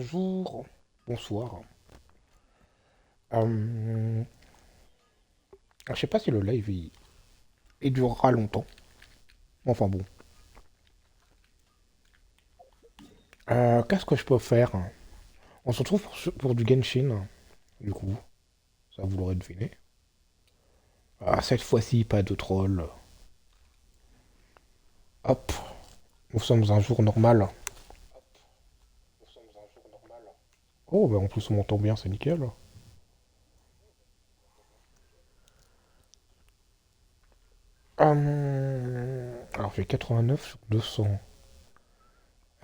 bonjour, bonsoir. Euh, je sais pas si le live il durera longtemps. Enfin bon. Qu'est-ce que je peux faire? On se retrouve pour du Genshin, du coup. Ça vous l'aurez deviné. Cette fois-ci, pas de troll. Hop, nous sommes un jour normal. Oh, bah en plus on m'entend bien, c'est nickel. Alors j'ai 89 sur 200.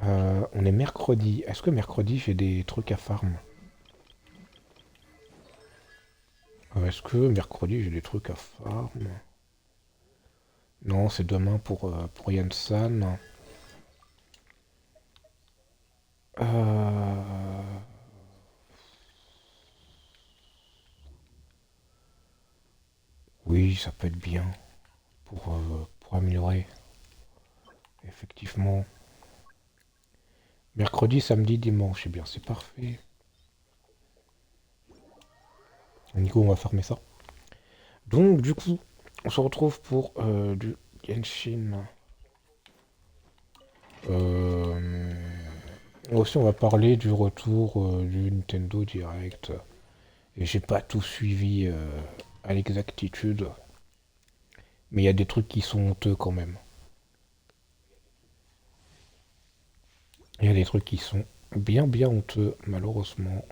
On est mercredi. Est-ce que mercredi j'ai des trucs à farm? Est-ce que mercredi j'ai des trucs à farm? Non, c'est demain pour Yansan. Euh, Oui, ça peut être bien pour améliorer. Effectivement. Mercredi, samedi, dimanche. Eh bien, c'est parfait. Nico, on va farmer ça. Donc, du coup, on se retrouve pour du Genshin. Euh, Aussi, on va parler du retour du Nintendo Direct. Et j'ai pas tout suivi à l'exactitude. Mais il y a des trucs qui sont honteux quand même. Il y a des trucs qui sont bien honteux, malheureusement.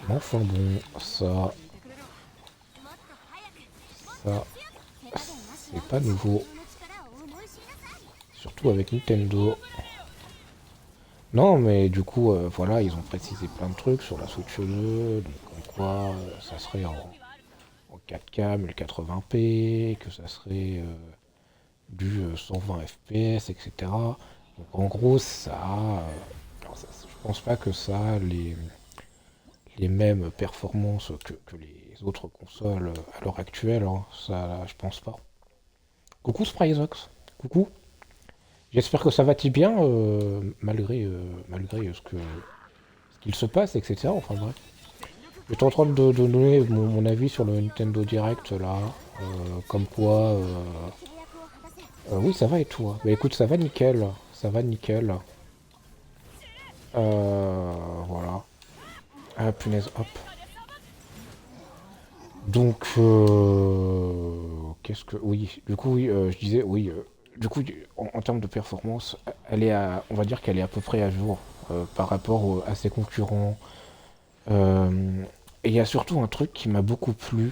Mais enfin bon, ça, c'est pas nouveau. Surtout avec Nintendo. Non, mais du coup, voilà, ils ont précisé plein de trucs sur la Switch 2, donc comme quoi ça serait en 4K, 1080p, que ça serait du 120 FPS, etc. Donc en gros, alors je pense pas que ça a les mêmes performances que les autres consoles à l'heure actuelle, hein. Ça, je pense pas. Coucou Spryzox. Coucou. J'espère que ça va-t-il bien malgré ce qu'il se passe, etc. Enfin bref. J'étais en train de donner mon avis sur le Nintendo Direct là. Comme quoi. Oui, ça va et toi? Bah écoute, ça va nickel. Ça va nickel. Voilà. Ah punaise, hop. Donc, qu'est-ce que... Oui, du coup, oui, je disais, oui, du coup, en termes de performance, on va dire qu'elle est à peu près à jour par rapport à ses concurrents. Et il y a surtout un truc qui m'a beaucoup plu,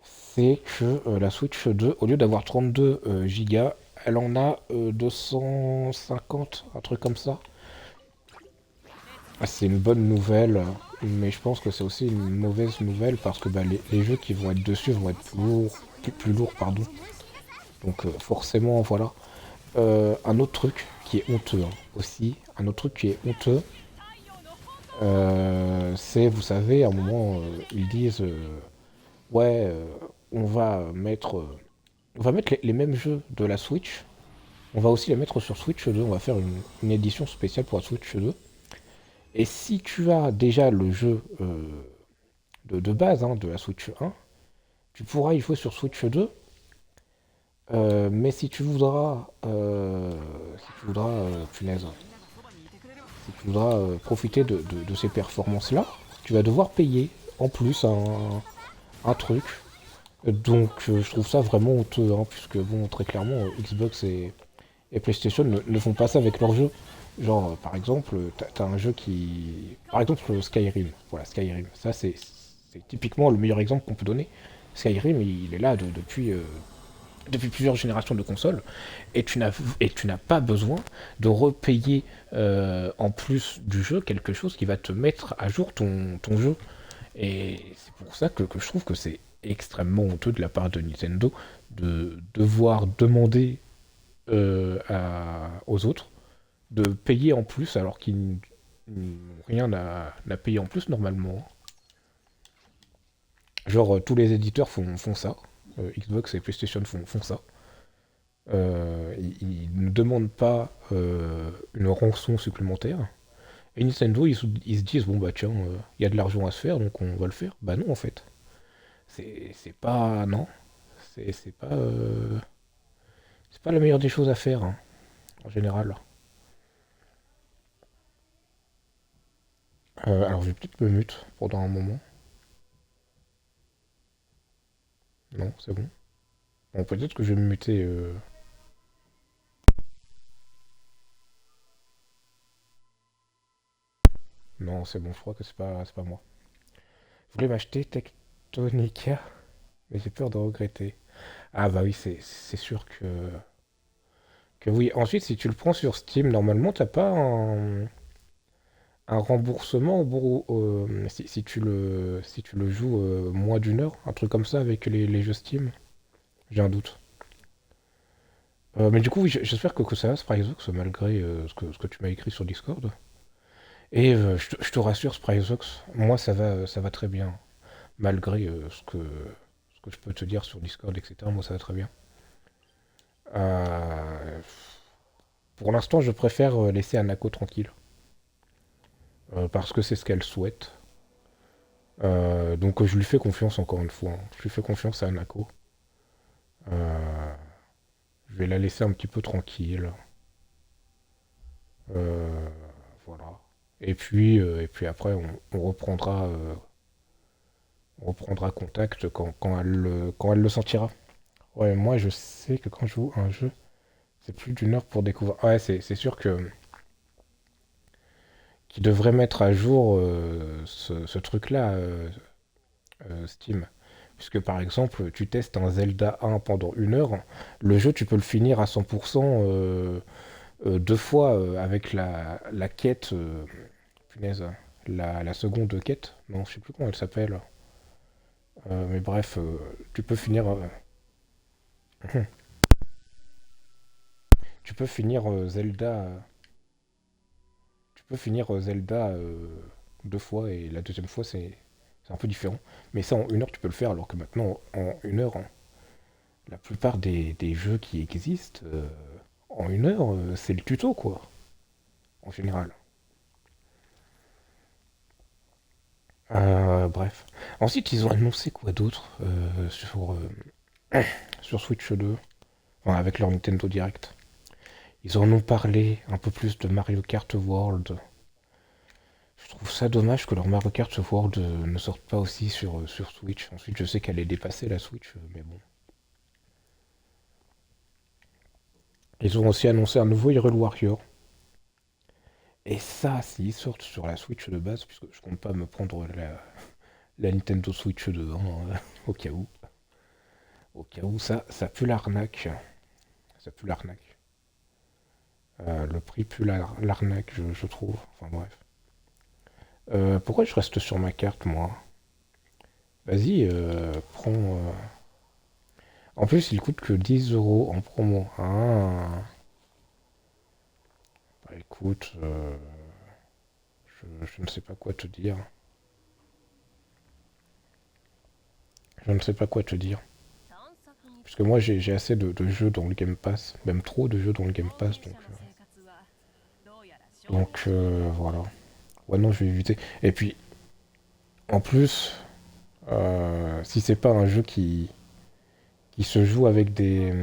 c'est que la Switch 2, au lieu d'avoir 32 Go, elle en a 250, un truc comme ça. C'est une bonne nouvelle, mais je pense que c'est aussi une mauvaise nouvelle parce que bah, les jeux qui vont être dessus vont être plus lourds, pardon. Donc forcément, voilà. Un autre truc qui est honteux hein, aussi, un autre truc qui est honteux, c'est, vous savez, à un moment, ils disent, ouais, on va mettre les mêmes jeux de la Switch, on va aussi les mettre sur Switch 2, on va faire une édition spéciale pour la Switch 2. Et si tu as déjà le jeu de base hein, de la Switch 1, tu pourras y jouer sur Switch 2. Mais punaise, si tu voudras profiter de ces performances-là, tu vas devoir payer en plus un truc. Donc je trouve ça vraiment honteux, hein, puisque bon, très clairement, Xbox et PlayStation ne font pas ça avec leurs jeux. Genre, par exemple, t'as un jeu qui... Par exemple, Skyrim. Voilà, Skyrim. Ça, c'est typiquement le meilleur exemple qu'on peut donner. Skyrim, il est là depuis plusieurs générations de consoles, et tu n'as pas besoin de repayer en plus du jeu quelque chose qui va te mettre à jour ton jeu. Et c'est pour ça que je trouve que c'est extrêmement honteux de la part de Nintendo de devoir demander aux autres de payer en plus alors qu'ils n'ont rien à payer en plus normalement. Genre tous les éditeurs font ça. Xbox et PlayStation font ça. Ils ne demandent pas une rançon supplémentaire. Et Nintendo, ils se disent, bon bah tiens, il y a de l'argent à se faire, donc on va le faire. Bah non, en fait. C'est pas... Non. C'est pas la meilleure des choses à faire, hein, en général. Alors je vais peut-être me mute pendant un moment. Non, c'est bon. Bon, peut-être que je vais me muter. Non, c'est bon, je crois que c'est pas moi. Je voulais m'acheter Tectonica, mais j'ai peur de regretter. Ah bah oui, c'est sûr que oui. Ensuite, si tu le prends sur Steam, normalement, t'as pas un remboursement si tu le joues moins d'une heure, un truc comme ça avec les jeux Steam. J'ai un doute. Mais du coup, oui, j'espère que ça va, Spryzox, malgré ce que tu m'as écrit sur Discord. Et je te rassure, Spryzox, moi ça va très bien. Malgré ce que je peux te dire sur Discord, etc. Moi ça va très bien. Euh, pour l'instant, je préfère laisser Anako tranquille. Parce que c'est ce qu'elle souhaite. Donc je lui fais confiance encore une fois, hein. Je lui fais confiance à Anako. Euh, je vais la laisser un petit peu tranquille. Euh, voilà. Et puis après, on reprendra contact quand elle le sentira. Ouais, moi je sais que quand je joue à un jeu, c'est plus d'une heure pour découvrir. Ouais, c'est sûr que qu'ils devraient mettre à jour ce truc-là, Steam. Puisque par exemple, tu testes un Zelda 1 pendant une heure, le jeu tu peux le finir à 100% deux fois avec la quête, punaise, la seconde quête. Non, je sais plus comment elle s'appelle. Mais bref, tu peux finir, tu peux finir Zelda deux fois et la deuxième fois c'est un peu différent. Mais ça en une heure tu peux le faire alors que maintenant en une heure, hein, la plupart des jeux qui existent en une heure c'est le tuto quoi, en général. Bref. Ensuite ils ont annoncé quoi d'autre sur Switch 2, enfin, avec leur Nintendo Direct. Ils en ont parlé un peu plus de Mario Kart World. Je trouve ça dommage que leur Mario Kart World ne sorte pas aussi sur Switch. Ensuite, je sais qu'elle est dépassée la Switch, mais bon. Ils ont aussi annoncé un nouveau Hyrule Warrior. Et ça, s'ils sortent sur la Switch de base, puisque je compte pas me prendre la Nintendo Switch 2, hein, au cas où. Au cas où, ça pue l'arnaque. Ça pue l'arnaque. Le prix pue l'arnaque, je trouve. Enfin bref. Pourquoi je reste sur ma carte, moi? Vas-y, prends. En plus, il coûte que 10 euros en promo. Ah, bah écoute, je ne sais pas quoi te dire. Je ne sais pas quoi te dire. Puisque moi, j'ai assez de jeux dans le Game Pass. Même trop de jeux dans le Game Pass. Donc, voilà. Ouais, non, je vais éviter. Et puis, en plus, si c'est pas un jeu qui se joue avec des.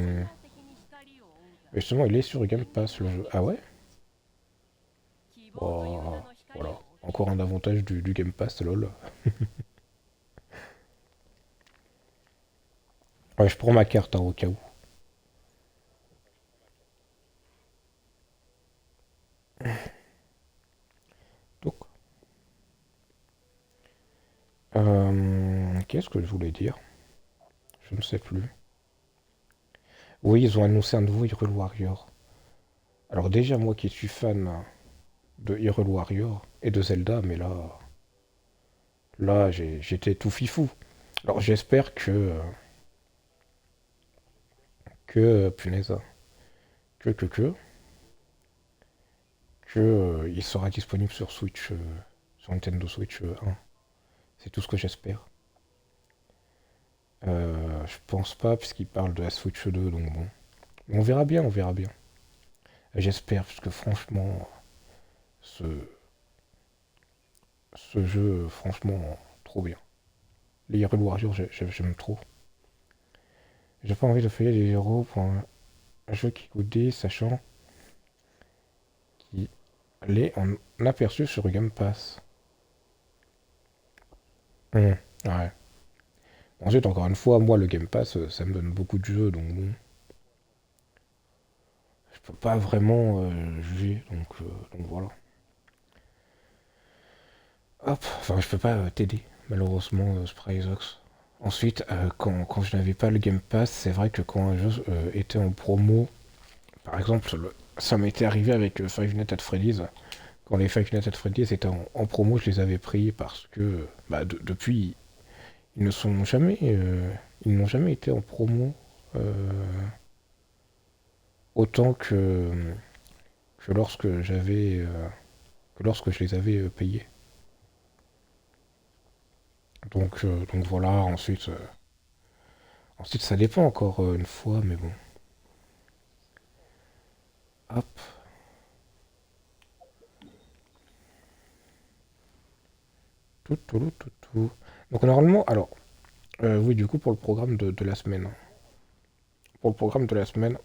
Justement, il est sur Game Pass, le jeu. Ah ouais? Oh, voilà. Encore un avantage du Game Pass, lol. Ouais, je prends ma carte, hein, au cas où. Donc, qu'est-ce que je voulais dire? Je ne sais plus. Oui, ils ont annoncé un nouveau Hyrule Warrior. Alors déjà, moi qui suis fan de Hyrule Warrior et de Zelda, mais là, j'étais tout fifou. Alors j'espère punaise, que il sera disponible sur Switch, sur Nintendo Switch 1. C'est tout ce que j'espère. Je pense pas, puisqu'il parle de la Switch 2, donc bon. On verra bien, on verra bien. J'espère, parce que franchement, ce, Ce jeu, franchement, trop bien. Les Hyrule Warriors, j'aime trop. J'ai pas envie de payer des euros pour un jeu qui coûte 10, sachant qu'il est en aperçu sur Game Pass. Ouais. Ensuite, encore une fois, moi, le Game Pass, ça me donne beaucoup de jeux, donc bon, je peux pas vraiment juger, donc voilà. Hop, enfin, je peux pas t'aider, malheureusement, Spryzox. Ensuite, quand je n'avais pas le Game Pass, c'est vrai que quand un jeu était en promo, par exemple, ça m'était arrivé avec Five Nights at Freddy's. Quand les Five Nights at Freddy's étaient en promo, je les avais pris parce que bah, depuis, ils n'ont jamais été en promo autant que lorsque je les avais payés. Donc voilà, ensuite ça dépend encore une fois, mais bon. Hop, tout. Donc normalement, alors, oui, du coup, pour le programme de la semaine. Pour le programme de la semaine,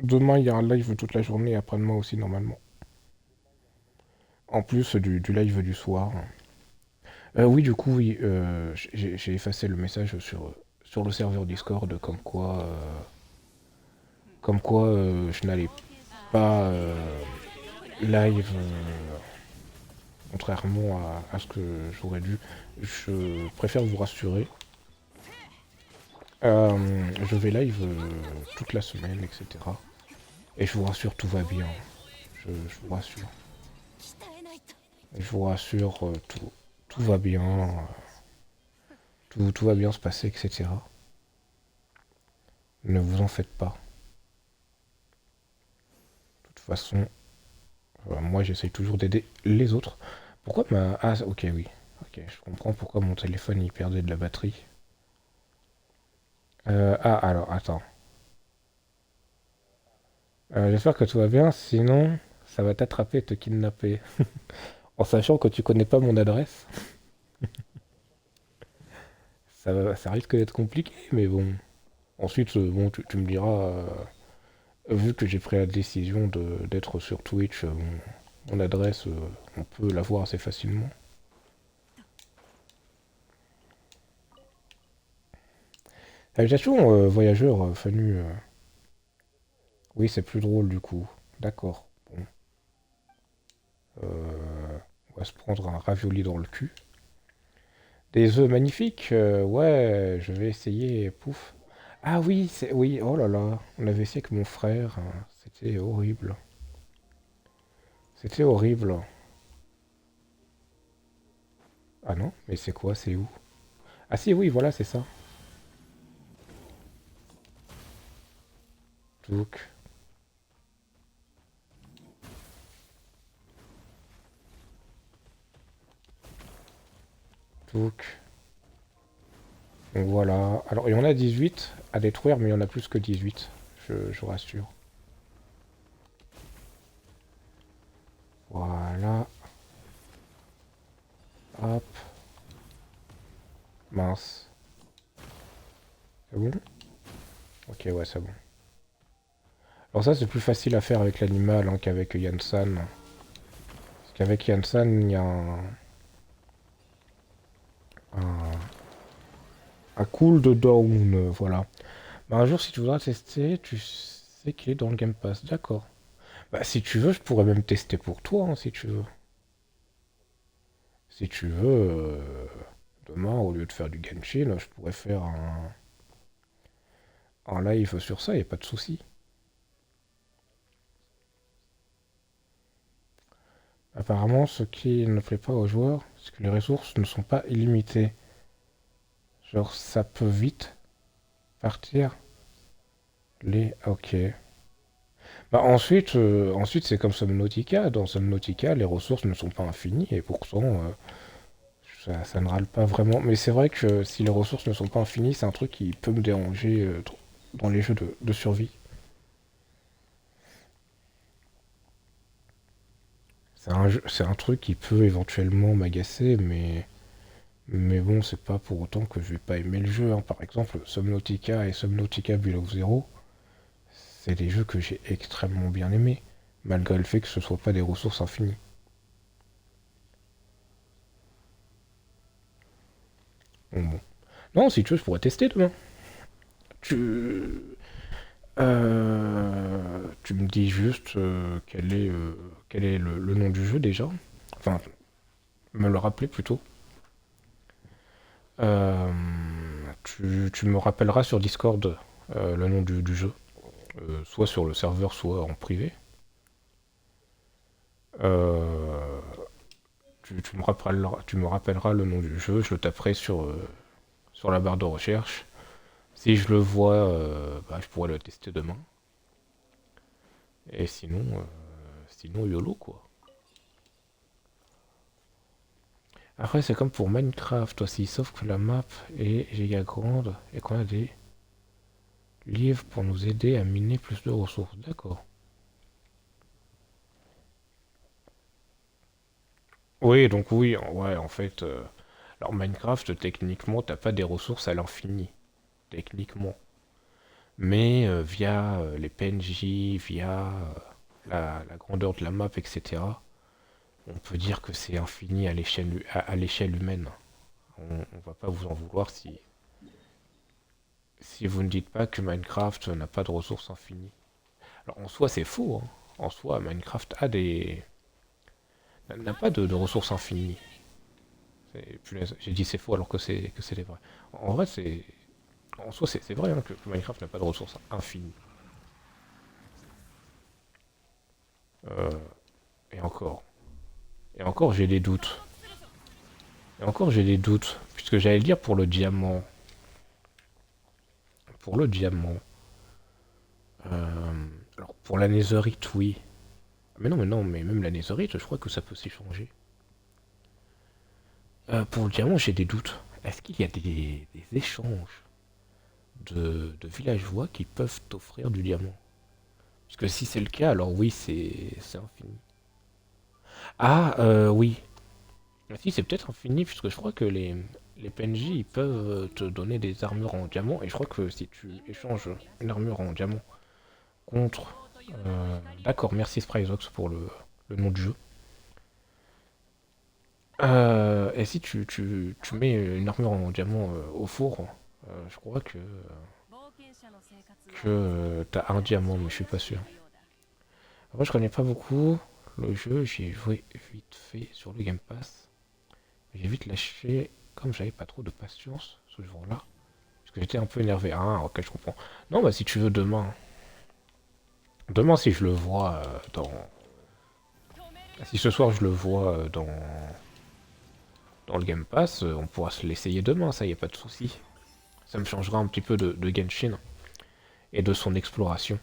demain, il y a un live toute la journée et après-demain aussi, normalement. En plus du live du soir. Oui, du coup, oui, j'ai effacé le message sur le serveur Discord, comme quoi je n'allais pas live, contrairement à ce que j'aurais dû. Je préfère vous rassurer. Je vais live toute la semaine, etc. Et je vous rassure, tout va bien. Je vous rassure. Je vous rassure, tout va bien. Tout va bien se passer, etc. Ne vous en faites pas. De toute façon, moi j'essaye toujours d'aider les autres. Pourquoi ma... Ah, ok, oui. Ok, je comprends pourquoi mon téléphone il perdait de la batterie. Alors, attends. J'espère que tout va bien, sinon ça va t'attraper et te kidnapper. En sachant que tu connais pas mon adresse, ça risque d'être compliqué, mais bon. Ensuite, bon, tu me diras, vu que j'ai pris la décision d'être sur Twitch, mon adresse, on peut l'avoir assez facilement. Salutations, voyageur, Fanu. Oui, c'est plus drôle du coup. D'accord. Bon. On va se prendre un ravioli dans le cul. Des œufs magnifiques. Ouais, je vais essayer. Pouf. Ah oui, oui. Oh là là. On avait essayé avec mon frère. C'était horrible. C'était horrible. Ah non, mais c'est quoi? C'est où? Ah si, oui, voilà, c'est ça. Donc, donc, donc voilà. Alors, il y en a 18 à détruire, mais il y en a plus que 18. Je vous rassure. Voilà. Hop. Mince. C'est bon? Ok, ouais, c'est bon. Alors ça, c'est plus facile à faire avec l'animal hein, qu'avec Yansan. Parce qu'avec Yansan, il y a un, un cooldown, voilà. Bah, un jour, si tu voudras tester, tu sais qu'il est dans le Game Pass. D'accord. Bah, si tu veux, je pourrais même tester pour toi, hein, si tu veux. Si tu veux, demain, au lieu de faire du Genshin, je pourrais faire un live sur ça, y a pas de souci. Apparemment, ce qui ne plaît pas aux joueurs, c'est que les ressources ne sont pas illimitées. Genre, ça peut vite partir. Ok. Bah ensuite c'est comme Subnautica. Dans Subnautica, les ressources ne sont pas infinies et pourtant, ça ne râle pas vraiment. Mais c'est vrai que si les ressources ne sont pas infinies, c'est un truc qui peut me déranger dans les jeux de survie. c'est un truc qui peut éventuellement m'agacer, mais bon, c'est pas pour autant que je vais pas aimer le jeu, hein. Par exemple, Subnautica et Subnautica Below Zero, c'est des jeux que j'ai extrêmement bien aimés, malgré le fait que ce soit pas des ressources infinies. Bon. Non, si tu veux, je pourrais tester demain. Tu, tu me dis juste quel est le nom du jeu déjà. Enfin, me le rappeler plutôt. Euh, tu me rappelleras sur Discord le nom du jeu. Soit sur le serveur, soit en privé. Euh, tu me rappelleras le nom du jeu, je le taperai sur la barre de recherche. Si je le vois, bah, je pourrais le tester demain. Et sinon YOLO quoi. Après, c'est comme pour Minecraft aussi, sauf que la map est giga grande et qu'on a des livres pour nous aider à miner plus de ressources. D'accord. Oui, donc oui, ouais, en fait. Alors Minecraft, techniquement, t'as pas des ressources à l'infini. Techniquement. Mais via les PNJ, via la grandeur de la map, etc., on peut dire que c'est infini à l'échelle humaine. On va pas vous en vouloir si vous ne dites pas que Minecraft n'a pas de ressources infinies. Alors en soi c'est faux, hein. En soi Minecraft n'a pas de ressources infinies. J'ai dit c'est faux alors que c'est vrai. En vrai en soi c'est vrai hein, que Minecraft n'a pas de ressources infinies. Euh, et encore. Et encore j'ai des doutes. Et encore j'ai des doutes. Puisque j'allais le dire pour le diamant. Pour le diamant. Alors pour la netherite oui. Mais non, mais même la netherite, je crois que ça peut s'échanger. Pour le diamant, j'ai des doutes. Est-ce qu'il y a des échanges de villageois qui peuvent t'offrir du diamant? Parce que si c'est le cas, alors oui, c'est infini. Ah, oui. Ah, si, c'est peut-être infini, puisque je crois que les PNJ, ils peuvent te donner des armures en diamant, et je crois que si tu échanges une armure en diamant contre... D'accord, merci Spryzox pour le nom du jeu. Et si tu mets une armure en diamant au four, je crois que t'as un diamant, mais je suis pas sûr. Après, je connais pas beaucoup le jeu, j'ai joué vite fait sur le Game Pass. J'ai vite lâché, comme j'avais pas trop de patience ce jour-là. Parce que j'étais un peu énervé. Ah, ok, je comprends. Non, bah si tu veux demain. Demain, si je le vois dans. Si ce soir je le vois dans le Game Pass, on pourra se l'essayer demain, ça y a pas de souci. Ça me changera un petit peu de Genshin et de son exploration.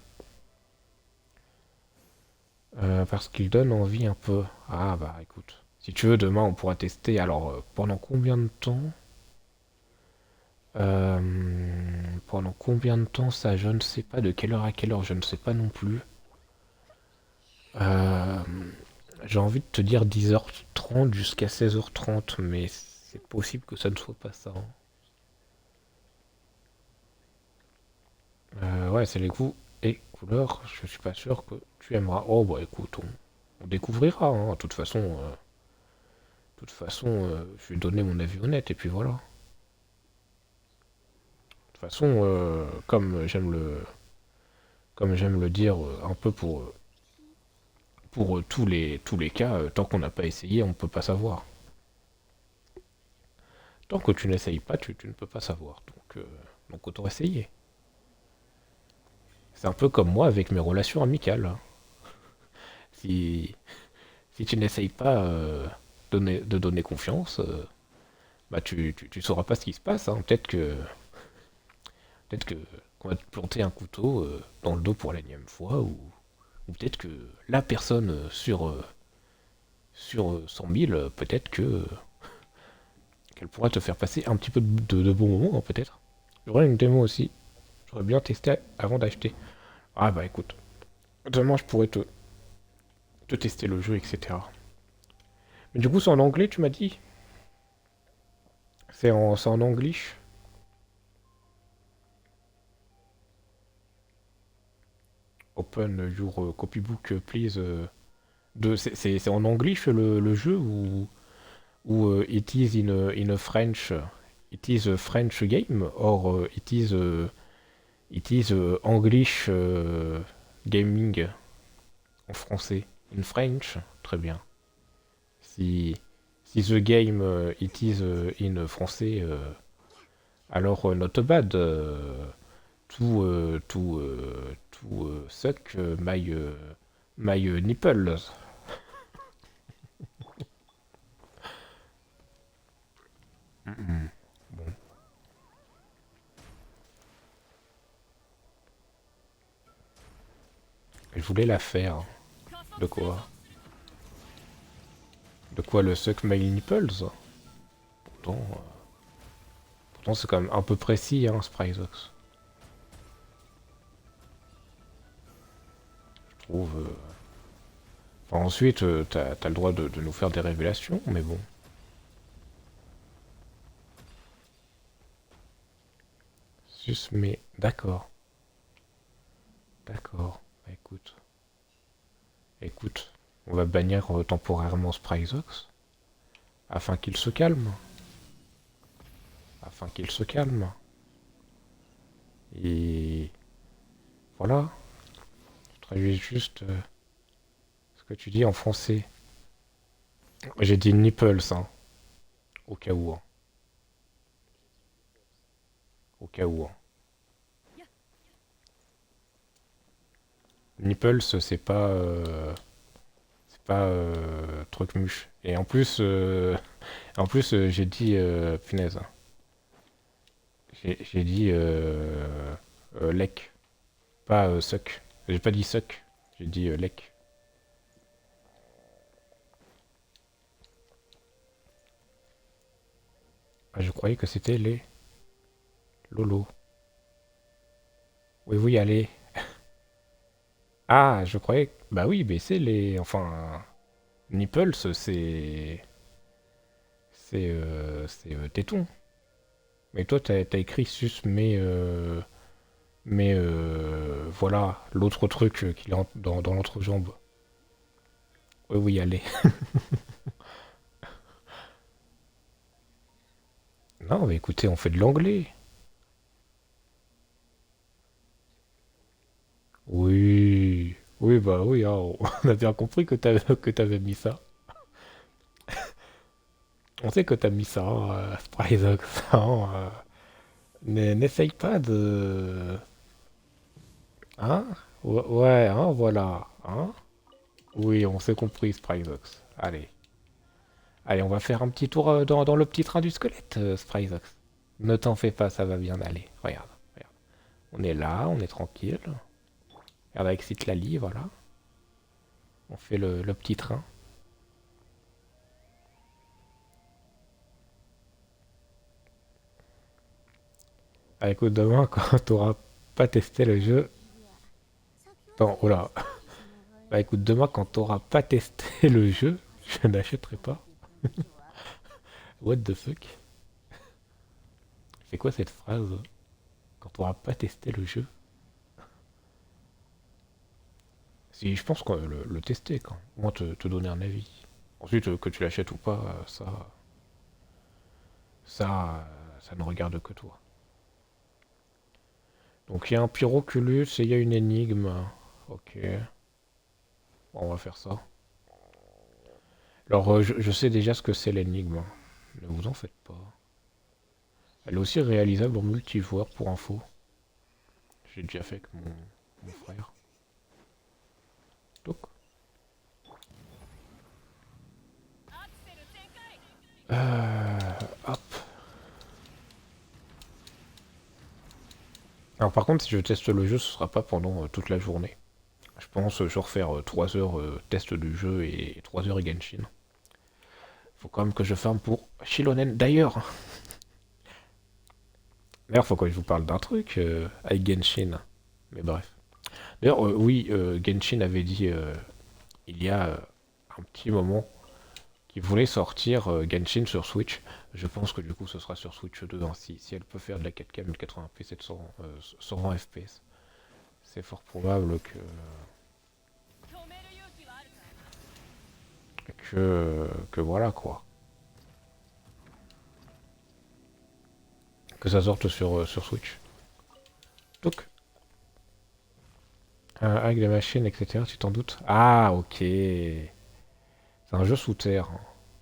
Parce qu'il donne envie un peu. Ah bah écoute. Si tu veux, demain on pourra tester. Alors, pendant combien de temps Pendant combien de temps ça, je ne sais pas. De quelle heure à quelle heure, je ne sais pas non plus. Euh, j'ai envie de te dire 10h30 jusqu'à 16h30, mais c'est possible que ça ne soit pas ça, hein. Ouais, c'est les goûts et couleurs. Je suis pas sûr que tu aimeras. Oh bah écoute, on découvrira, hein. De toute façon, je vais donner mon avis honnête et puis voilà. De toute façon, comme j'aime le dire, un peu pour tous les cas, tant qu'on n'a pas essayé, on ne peut pas savoir. Tant que tu n'essayes pas, tu ne peux pas savoir. Donc autant essayer. C'est un peu comme moi avec mes relations amicales, hein. Si, si tu n'essayes pas de donner confiance, bah tu sauras pas ce qui se passe, hein. Peut-être que qu'on va te planter un couteau dans le dos pour l'énième fois, ou peut-être que la personne sur 100 000, peut-être que qu'elle pourra te faire passer un petit peu de bons moments, hein, peut-être. J'aurais une démo aussi. J'aurais bien testé avant d'acheter. Ah bah écoute, demain je pourrais te tester le jeu, etc. Mais du coup, c'est en anglais, tu m'as dit? C'est en anglais? Open your copybook, please. C'est en anglais le jeu ou it is in a French, it is a French game or it is English gaming en français. In French, très bien. Si si the game it is in français, alors not bad. To suck my nipples. Mm, bon. Je voulais la faire. De quoi? De quoi le suck my nipples? Pourtant c'est quand même un peu précis, hein, Spryzox. Je trouve. Enfin, ensuite, t'as le droit de nous faire des révélations, mais bon. Juste, mais d'accord. D'accord. Bah, écoute. Écoute. On va bannir temporairement Spryzox. Afin qu'il se calme. Afin qu'il se calme. Et voilà. Je traduis juste ce que tu dis en français. J'ai dit nipples, hein. Au cas où, hein. Au cas où, hein. Nipples, c'est pas truc muche. Et en plus, j'ai dit, punaise, j'ai dit lec, pas suck. J'ai pas dit suck, j'ai dit lec. Ah, je croyais que c'était les lolo. Oui, oui, allez. Ah, je croyais. Bah oui, mais c'est les. Enfin, nipples, c'est téton. Mais toi, t'as écrit sus, mais voilà, l'autre truc qu'il a dans l'entrejambe. Oui, oui, allez. Non, mais écoutez, on fait de l'anglais. Oui, oui, bah oui, hein, on a bien compris que t'avais mis ça. On sait que t'as mis ça, hein, Spryzox, hein, n'essaye pas de... Hein? Ouais, hein, voilà. Hein? Oui, on s'est compris, Spryzox. Allez. Allez, on va faire un petit tour dans le petit train du squelette, Spryzox. Ne t'en fais pas, ça va bien aller. Regarde, regarde. On est là, on est tranquille. Regarde avec Citlali, voilà. On fait le petit train. Ah, écoute, demain, quand t'auras pas testé le jeu... Attends, oh là. Bah écoute, demain, quand t'auras pas testé le jeu, je n'achèterai pas. What the fuck? C'est quoi cette phrase? Quand t'auras pas testé le jeu? Si, je pense qu'on va le tester quand. Au moins te donner un avis. Ensuite, que tu l'achètes ou pas, ça ne regarde que toi. Donc il y a un pyroculus et il y a une énigme. Ok. Bon, on va faire ça. Alors, je sais déjà ce que c'est l'énigme. Ne vous en faites pas. Elle est aussi réalisable en multijoueur pour info. J'ai déjà fait avec mon frère. Donc. Hop. Alors par contre, si je teste le jeu, ce sera pas pendant toute la journée. Je pense genre faire 3 heures test du jeu et 3 heures Genshin. Faut quand même que je ferme pour Shilonen. D'ailleurs, faut que je vous parle d'un truc avec Genshin. Mais bref. D'ailleurs, oui, Genshin avait dit il y a un petit moment qui voulait sortir Genshin sur Switch. Je pense que du coup ce sera sur Switch 2, hein, si elle peut faire de la 4K 1080p 120 FPS. C'est fort probable que voilà quoi. Que ça sorte sur Switch. Donc, avec des machines, etc., tu t'en doutes? Ah, ok. C'est un jeu sous terre, hein.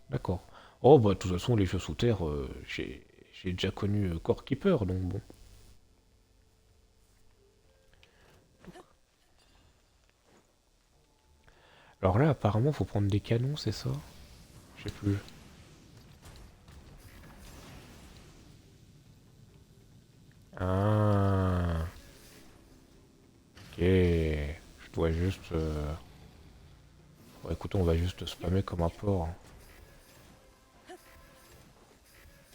D'accord. Oh, bah, de toute façon, les jeux sous terre, j'ai déjà connu Core Keeper, donc bon. Alors là, apparemment, faut prendre des canons, c'est ça? Je sais plus. Ah, ok. Je dois juste... Bon, écoute, on va juste spammer comme un porc, hein.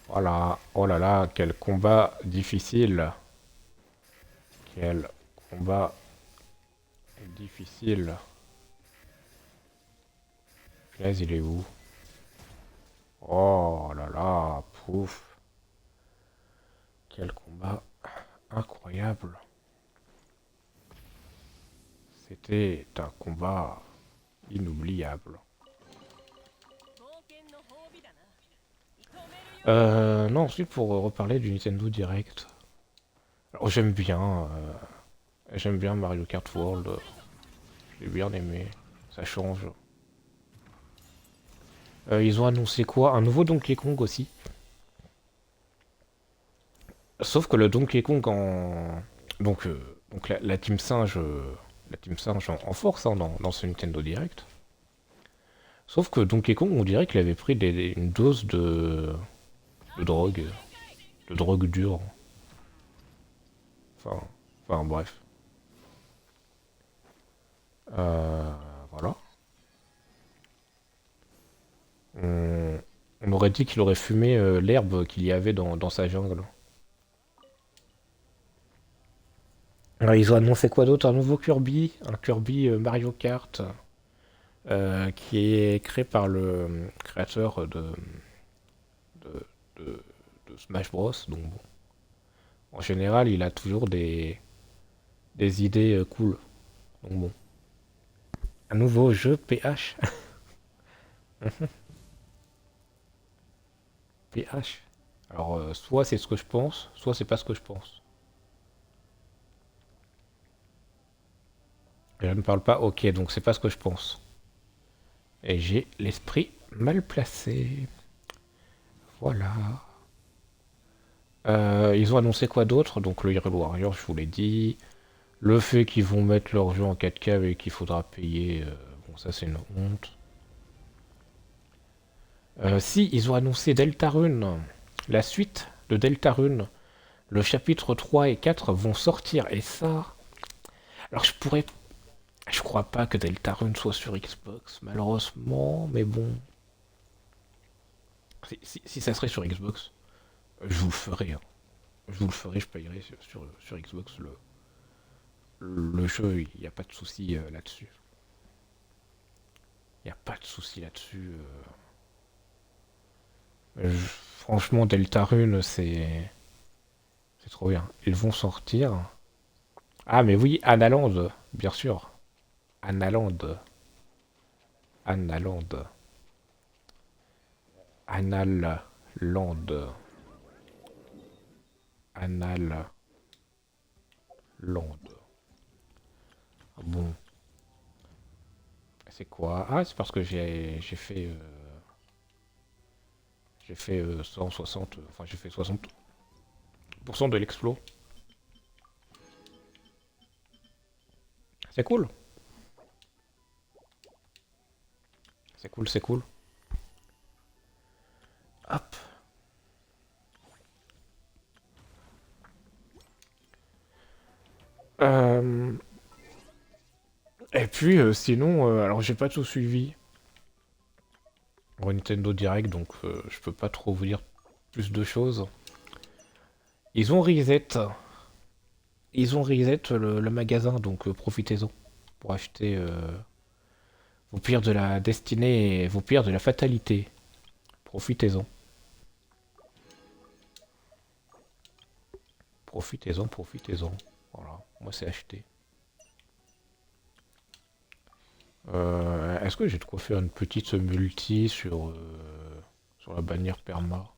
Voilà. Oh là là, quel combat difficile. Quel combat difficile. Là, il est où? Oh là là, pouf. Quel combat incroyable. C'était un combat inoubliable. Non, ensuite pour reparler du Nintendo Direct. Alors j'aime bien Mario Kart World. J'ai bien aimé. Ça change. Ils ont annoncé quoi? Un nouveau Donkey Kong aussi. Sauf que le Donkey Kong en... Donc la Team Singe, la Team Singe en force hein, dans ce Nintendo Direct. Sauf que Donkey Kong, on dirait qu'il avait pris une dose de drogue. De drogue dure. Enfin, enfin bref. Euh, voilà. On, on aurait dit qu'il aurait fumé l'herbe qu'il y avait dans sa jungle. Alors, ils ont annoncé quoi d'autre? Un nouveau Kirby, un Kirby Mario Kart, qui est créé par le créateur de, de- de Smash Bros. Donc bon, en général, il a toujours des idées cool. Donc bon, un nouveau jeu PH. PH. Alors, soit c'est ce que je pense, soit c'est pas ce que je pense. Je ne parle pas, ok, donc c'est pas ce que je pense. Et j'ai l'esprit mal placé. Voilà. Ils ont annoncé quoi d'autre? Donc le Hyrule Warrior, je vous l'ai dit. Le fait qu'ils vont mettre leur jeu en 4K et qu'il faudra payer, bon ça c'est une honte. Si, ils ont annoncé Deltarune. La suite de Deltarune. Le chapitre 3 et 4 vont sortir. Et ça... Alors je pourrais... Je crois pas que Deltarune soit sur Xbox, malheureusement. Mais bon... Si ça serait sur Xbox, je vous le ferai, hein. Je vous le ferai, je payerai sur Xbox le jeu, il n'y a pas de souci là-dessus. Il n'y a pas de souci là-dessus. Franchement, Deltarune, c'est trop bien. Ils vont sortir. Ah, mais oui, Analand, bien sûr. Analand. Analand. Analand. Analand. Bon, c'est quoi? Ah, c'est parce que j'ai fait 160, enfin j'ai fait 60% de l'explo. C'est cool. C'est cool, c'est cool. Hop. Euh, Et puis sinon, alors j'ai pas tout suivi au Nintendo Direct, donc je peux pas trop vous dire plus de choses. Ils ont reset, ils ont reset le magasin, donc profitez-en pour acheter Vampire de la destinée, vampire de la fatalité. Profitez-en. Profitez-en, profitez-en. Voilà, moi c'est acheté. Est-ce que j'ai de quoi faire une petite multi sur la bannière perma?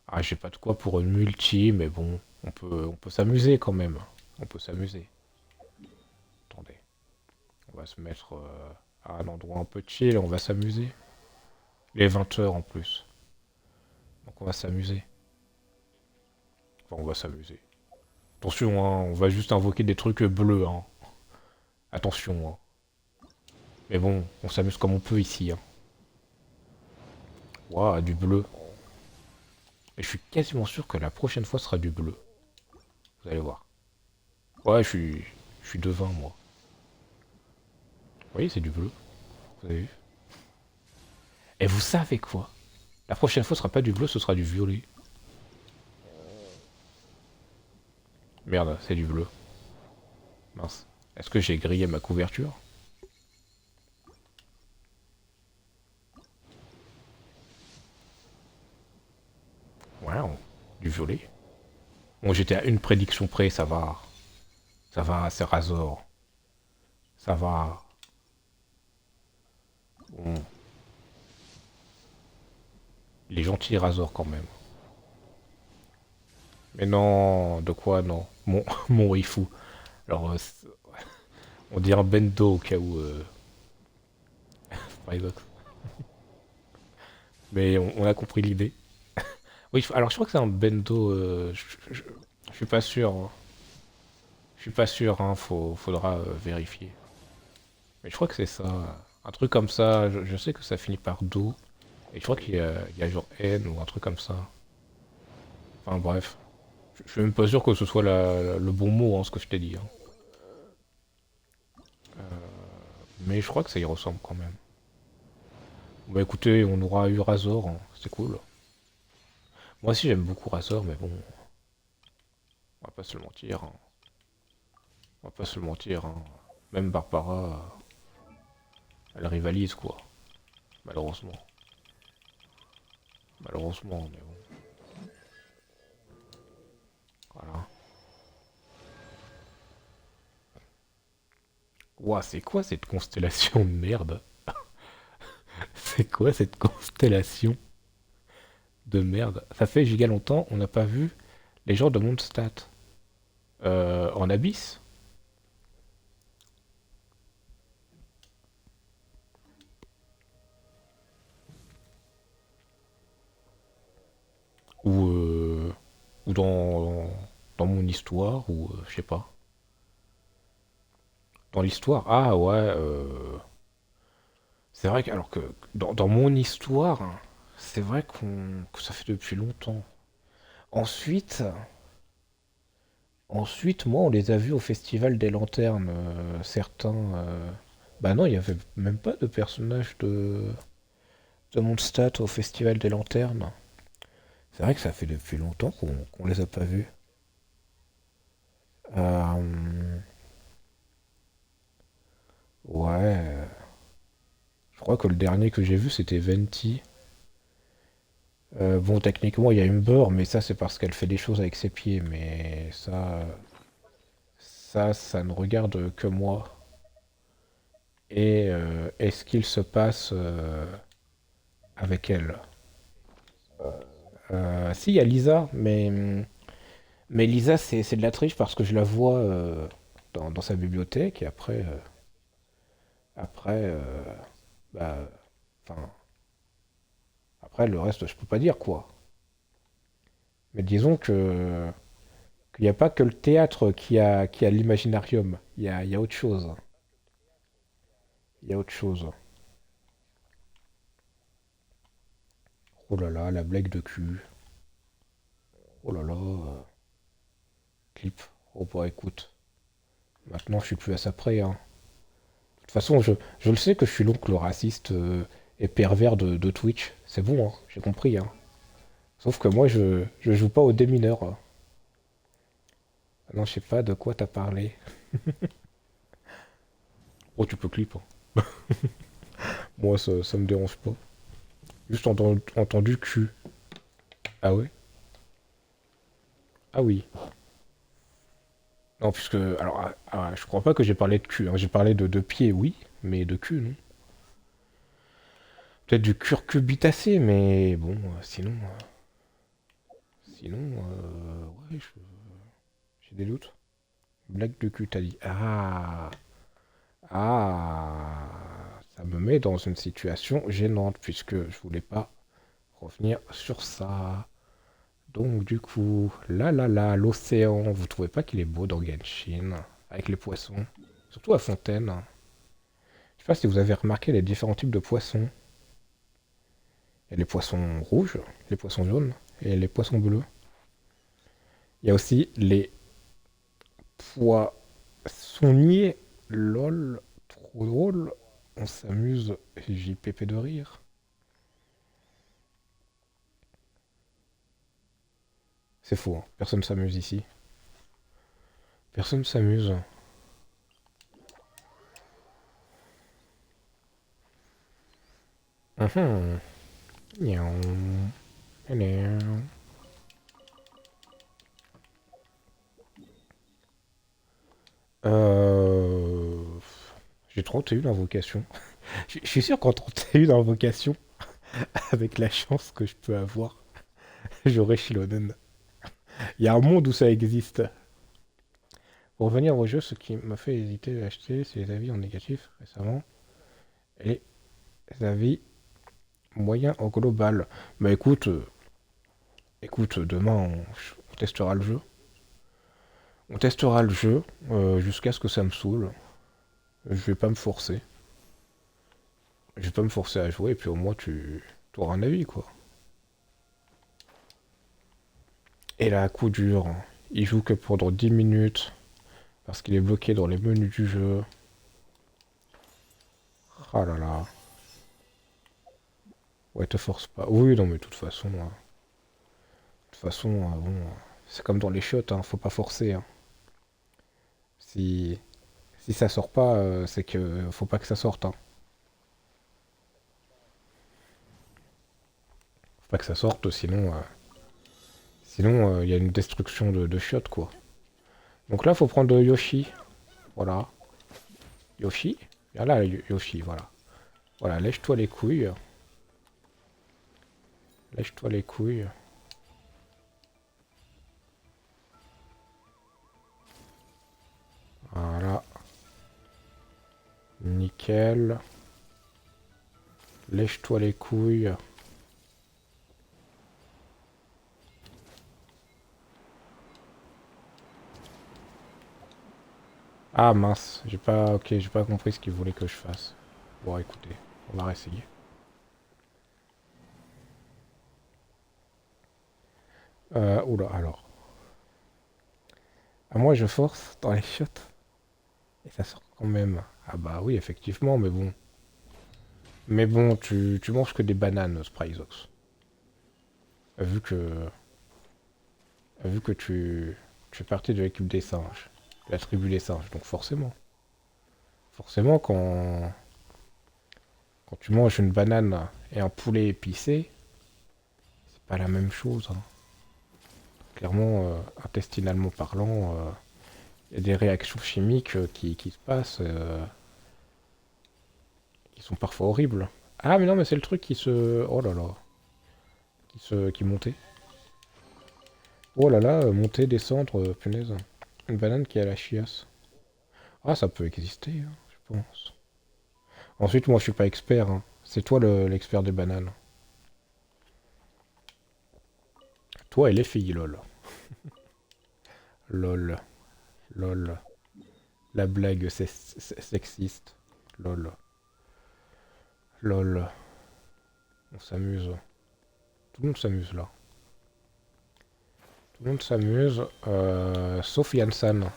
Ah, j'ai pas de quoi pour une multi, mais bon, on peut s'amuser quand même. On peut s'amuser. Attendez, on va se mettre à un endroit un peu chill, on va s'amuser. Il est 20 heures en plus, donc on va s'amuser. Enfin, on va s'amuser. Attention, hein, on va juste invoquer des trucs bleus, hein. Attention, hein. Mais bon, on s'amuse comme on peut ici, hein. Waouh, du bleu. Et je suis quasiment sûr que la prochaine fois sera du bleu. Vous allez voir. Ouais, je suis devin, moi. Vous voyez, c'est du bleu. Vous avez vu? Et vous savez quoi? La prochaine fois, ce sera pas du bleu, ce sera du violet. Merde, c'est du bleu. Mince. Est-ce que j'ai grillé ma couverture? Wow, du violet. Bon, j'étais à une prédiction près, ça va. Ça va, c'est Razor. Ça va. Bon, il est gentil, Razor, quand même. Mais non, de quoi, non. Mon Rifu. Alors, on dit un bendo au cas où. Paradoxe. Mais on a compris l'idée. Oui, alors je crois que c'est un bendo. Je suis pas sûr, hein. Je suis pas sûr, hein, faudra vérifier. Mais je crois que c'est ça. Un truc comme ça, je sais que ça finit par do. Et je crois qu'il y a genre N ou un truc comme ça. Enfin bref. Je suis même pas sûr que ce soit le bon mot, hein, ce que je t'ai dit, hein. Mais je crois que ça y ressemble quand même. Bah écoutez, on aura eu Razor, hein, c'est cool. Moi aussi j'aime beaucoup Razor, mais bon, on va pas se le mentir, hein. On va pas se le mentir, hein. Même Barbara, elle rivalise quoi. Malheureusement. Malheureusement, mais bon. Voilà. Ouah, c'est quoi cette constellation de merde? C'est quoi cette constellation de merde? Ça fait giga longtemps, on n'a pas vu les gens de Mondstadt. En Abyss? Ou, ou dans mon histoire, ou je sais pas. Dans l'histoire? Ah ouais, c'est vrai que, alors que dans mon histoire, hein, c'est vrai que ça fait depuis longtemps. Ensuite, ensuite, moi, on les a vus au Festival des Lanternes, certains. Bah non, il y avait même pas de personnages de Mondstadt au Festival des Lanternes. C'est vrai que ça fait depuis longtemps qu'on les a pas vus. Euh, ouais, je crois que le dernier que j'ai vu, c'était Venti. Bon, techniquement, il y a Humber, mais ça, c'est parce qu'elle fait des choses avec ses pieds. Mais ça ne regarde que moi. Et est-ce qu'il se passe avec elle? Si, il y a Lisa, mais Lisa, c'est de la triche parce que je la vois dans sa bibliothèque et après, bah, enfin, après le reste, je peux pas dire quoi. Mais disons que qu'il n'y a pas que le théâtre qui a l'imaginarium. Il y a autre chose. Il y a autre chose. Oh là là, la blague de cul. Oh là là, clip. Oh bah écoute, maintenant je suis plus à ça près, hein. De toute façon, je le sais que je suis l'oncle raciste et pervers de Twitch. C'est bon, hein, j'ai compris, hein. Sauf que moi, je joue pas aux démineurs, hein. Ah non, je sais pas de quoi t'as parlé. Oh, tu peux clip, hein. Moi, ça me dérange pas. Juste entendu cul. Ah ouais? Ah oui. Non, puisque... Alors, je crois pas que j'ai parlé de cul, hein. J'ai parlé de pied, oui, mais de cul, non. Peut-être du curcubitacé, mais bon, sinon... sinon, ouais, j'ai des doutes. Blague de cul, t'as dit. Ah! Ah! Ça me met dans une situation gênante, puisque je voulais pas revenir sur ça. Donc du coup, là, l'océan, vous trouvez pas qu'il est beau dans Genshin, avec les poissons, surtout à Fontaine. Je sais pas si vous avez remarqué les différents types de poissons. Il y a les poissons rouges, les poissons jaunes et les poissons bleus. Il y a aussi les poissonniers. Lol, trop drôle. On s'amuse, j'y pépé de rire. C'est faux, hein. Personne s'amuse ici. Personne s'amuse. Mhm. Miaou. Miaou. Euh... J'ai trop eu l'invocation. Je suis sûr qu'en 31 invocations, avec la chance que je peux avoir, j'aurai Shilonen. Il y a un monde où ça existe. Pour revenir au jeu, ce qui m'a fait hésiter à acheter, c'est les avis en négatif récemment et les avis moyens en global. Bah écoute, demain on testera le jeu. On testera le jeu jusqu'à ce que ça me saoule. Je vais pas me forcer. Je vais pas me forcer à jouer et puis au moins tu auras un avis quoi. Et là, coup dur, il joue que pendant 10 minutes parce qu'il est bloqué dans les menus du jeu. Ah là là. Ouais, te force pas. Oui, non, mais de toute façon, bon, c'est comme dans les shots, hein, faut pas forcer, hein. Si, si ça sort pas, c'est que faut pas que ça sorte, hein. Faut pas que ça sorte, sinon il y a une destruction de shots, quoi. Donc là, faut prendre Yoshi. Voilà. Yoshi. Viens là, Yoshi, voilà. Voilà, lèche-toi les couilles. Lèche-toi les couilles. Voilà. Nickel. Lèche-toi les couilles. Ah mince, j'ai pas... Ok, j'ai pas compris ce qu'il voulait que je fasse. Bon, écoutez, on va réessayer. Oula, alors. Ah, moi, je force dans les shots. Et ça sort quand même. Ah bah oui, effectivement, mais bon. Mais bon, tu manges que des bananes, Spryzox. Vu que... Vu que tu fais partie de l'équipe des singes. De la tribu des singes, donc forcément. Forcément, quand tu manges une banane et un poulet épicé, c'est pas la même chose, hein. Clairement, intestinalement parlant, il y a des réactions chimiques qui se passent, qui sont parfois horribles. Ah mais non, mais c'est le truc qui se... Oh là là. Qui montait. Oh là là, monter, descendre, punaise. Une banane qui a la chiasse. Ah, ça peut exister, hein, je pense. Ensuite, moi, je suis pas expert, hein. C'est toi l'expert des bananes. Toi et les filles, lol. Lol. Lol. La blague sexiste. Lol. Lol. On s'amuse. Tout le monde s'amuse là. Tout le monde s'amuse, sauf Yansan.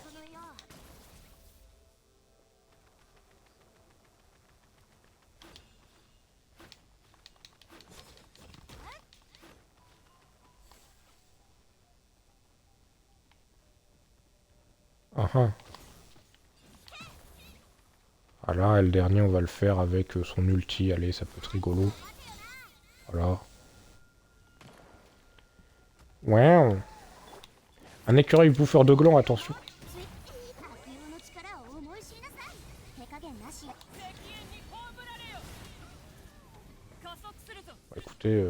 Ah ah. Voilà, et le dernier, on va le faire avec son ulti. Allez, ça peut être rigolo. Voilà. Ouais. Un écureuil bouffeur de glands, attention. Bah, écoutez,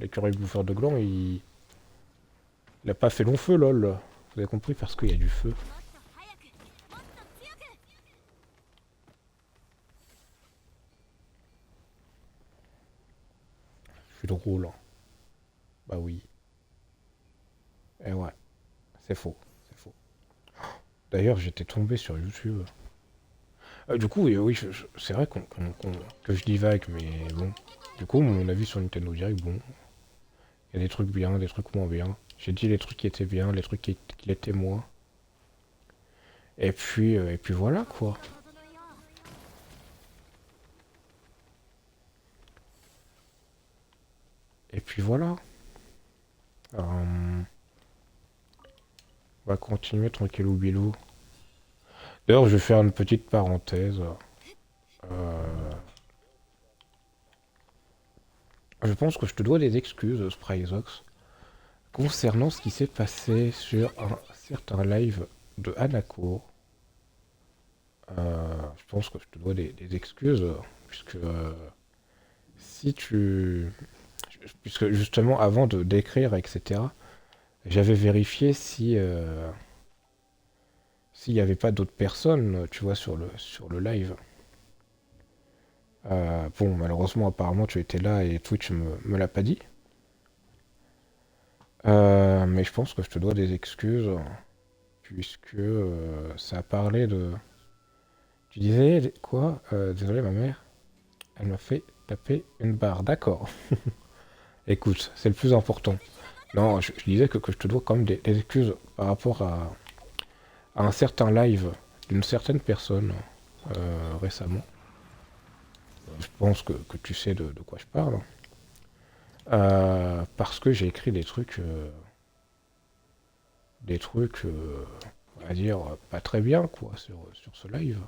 l'écureuil bouffeur de glands, il a pas fait long feu, lol. Vous avez compris, parce qu'il y a du feu. Je suis drôle, hein. Bah oui. Eh ouais, c'est faux. C'est faux. D'ailleurs, j'étais tombé sur YouTube. Du coup, oui, c'est vrai que je divague, mais bon. Du coup, mon avis sur Nintendo Direct, bon. Il y a des trucs bien, des trucs moins bien. J'ai dit les trucs qui étaient bien, les trucs qui l'étaient moins. Et puis voilà, quoi. Et puis voilà. On va continuer tranquillou bilou. D'ailleurs, je vais faire une petite parenthèse. Euh, je pense que je te dois des excuses, Spryzox, concernant ce qui s'est passé sur un certain live de Hanako. Je pense que je te dois des excuses, puisque si tu... Puisque justement, avant de d'écrire, etc., j'avais vérifié si s'il n'y avait pas d'autres personnes, tu vois, sur le live. Bon, malheureusement, apparemment, tu étais là et Twitch me l'a pas dit. Mais je pense que je te dois des excuses, puisque ça a parlé de... Tu disais quoi? Désolé, ma mère. Elle m'a fait taper une barre. D'accord. Écoute, c'est le plus important. Non, je disais que je te dois quand même des excuses par rapport à un certain live d'une certaine personne récemment. Je pense que tu sais de quoi je parle. Parce que j'ai écrit on va dire, pas très bien, quoi, sur ce live.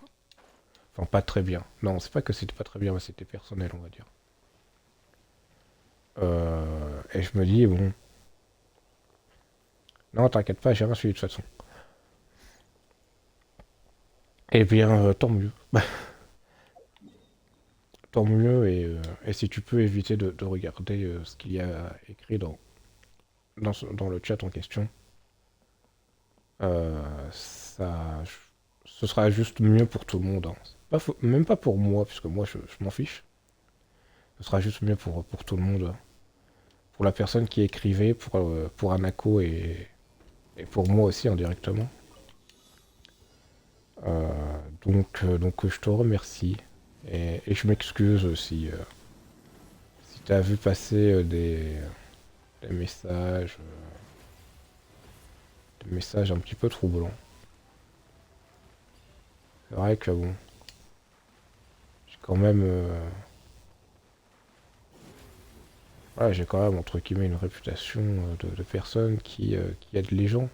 Enfin, pas très bien. Non, c'est pas que c'était pas très bien, mais c'était personnel, on va dire. Et je me dis, bon, non, t'inquiète pas, j'ai rien suivi de toute façon. Eh bien, tant mieux. Tant mieux, et si tu peux éviter de regarder ce qu'il y a écrit dans le chat en question, ça, ce sera juste mieux pour tout le monde, hein. Même pas pour moi, puisque moi je m'en fiche. Ce sera juste mieux pour tout le monde. Pour la personne qui écrivait, pour Anako et pour moi aussi indirectement. Donc je te remercie. Et je m'excuse si tu as vu passer des messages, des messages un petit peu troublants. C'est vrai que bon, j'ai quand même, voilà, j'ai quand même entre guillemets une réputation de personne qui aide les gens.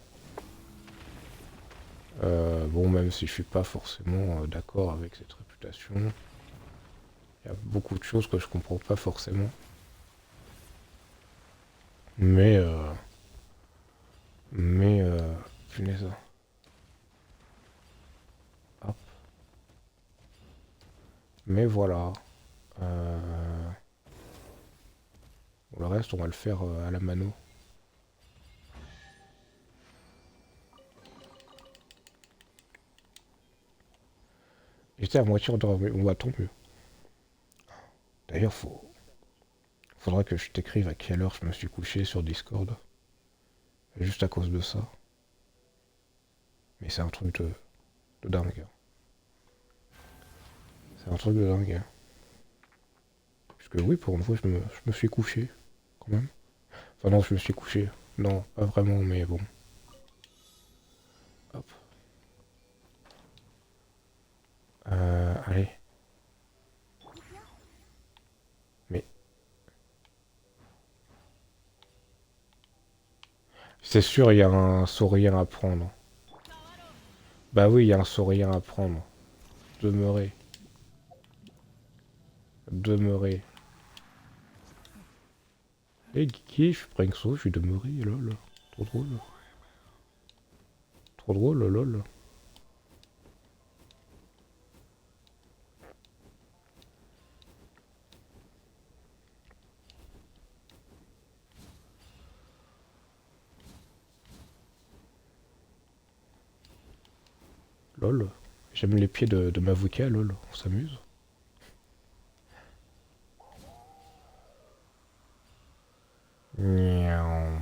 Bon, même si je suis pas forcément d'accord avec cette réputation, il y a beaucoup de choses que je comprends pas forcément. Mais, euh, mais, punaise. Hop. Mais voilà. Euh, le reste, on va le faire à la mano. J'étais à moitié endormi. On va tant mieux. D'ailleurs, faudra que je t'écrive à quelle heure je me suis couché sur Discord. Juste à cause de ça. Mais c'est un truc de dingue. C'est un truc de dingue. Puisque oui, pour une fois, je me suis couché. Quand même. Enfin non, je me suis couché. Non, pas vraiment, mais bon. Hop. Allez. Mais c'est sûr, il y a un saurien à prendre. Bah oui, il y a un saurien à prendre. Demeurer. Demeurer. Eh Guigui, je suis Pringso, je suis demeuré, lol. Trop drôle. Trop drôle, lol. Lol. J'aime les pieds de Mavuka, lol. On s'amuse. Miaou.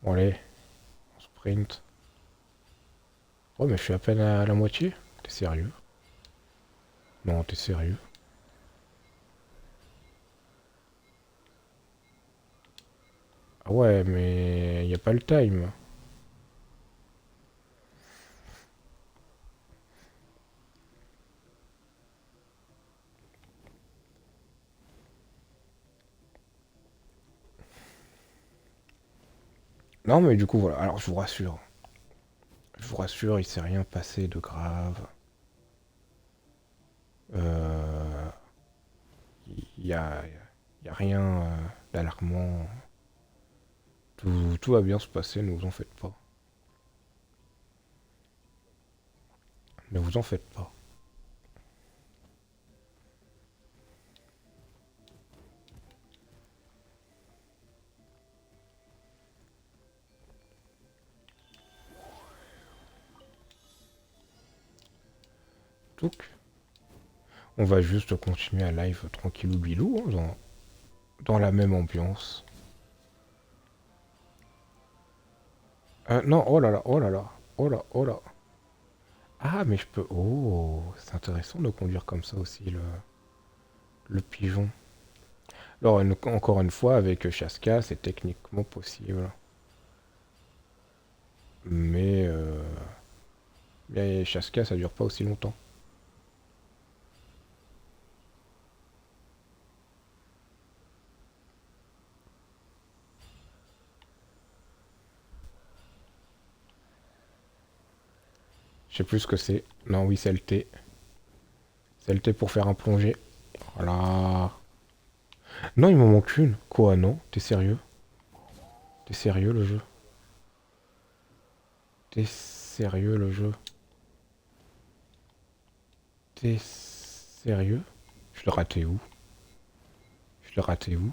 Bon, allez, on sprint. Oh, mais je suis à peine à la moitié. T'es sérieux? Non, t'es sérieux? Ah ouais, mais y a pas le time. Non, mais du coup, voilà. Alors, je vous rassure. Je vous rassure, il s'est rien passé de grave. Euh... Y a, y a rien d'alarmant. Tout va bien se passer, ne vous en faites pas. Ne vous en faites pas. Donc, on va juste continuer à live tranquillou bilou, hein, dans la même ambiance. Non, oh là là, oh là là, oh là, oh là. Ah, mais je peux... Oh, c'est intéressant de conduire comme ça aussi, le pigeon. Alors, encore une fois, avec Chaska, c'est techniquement possible. Mais, mais Chaska, ça dure pas aussi longtemps. Je sais plus ce que c'est. Non, oui, c'est le T. C'est le T pour faire un plongé. Voilà. Non, il m'en manque une. Quoi, non? T'es sérieux? T'es sérieux, le jeu? T'es sérieux, le jeu? T'es sérieux? Je l'ai raté où? Je l'ai raté où?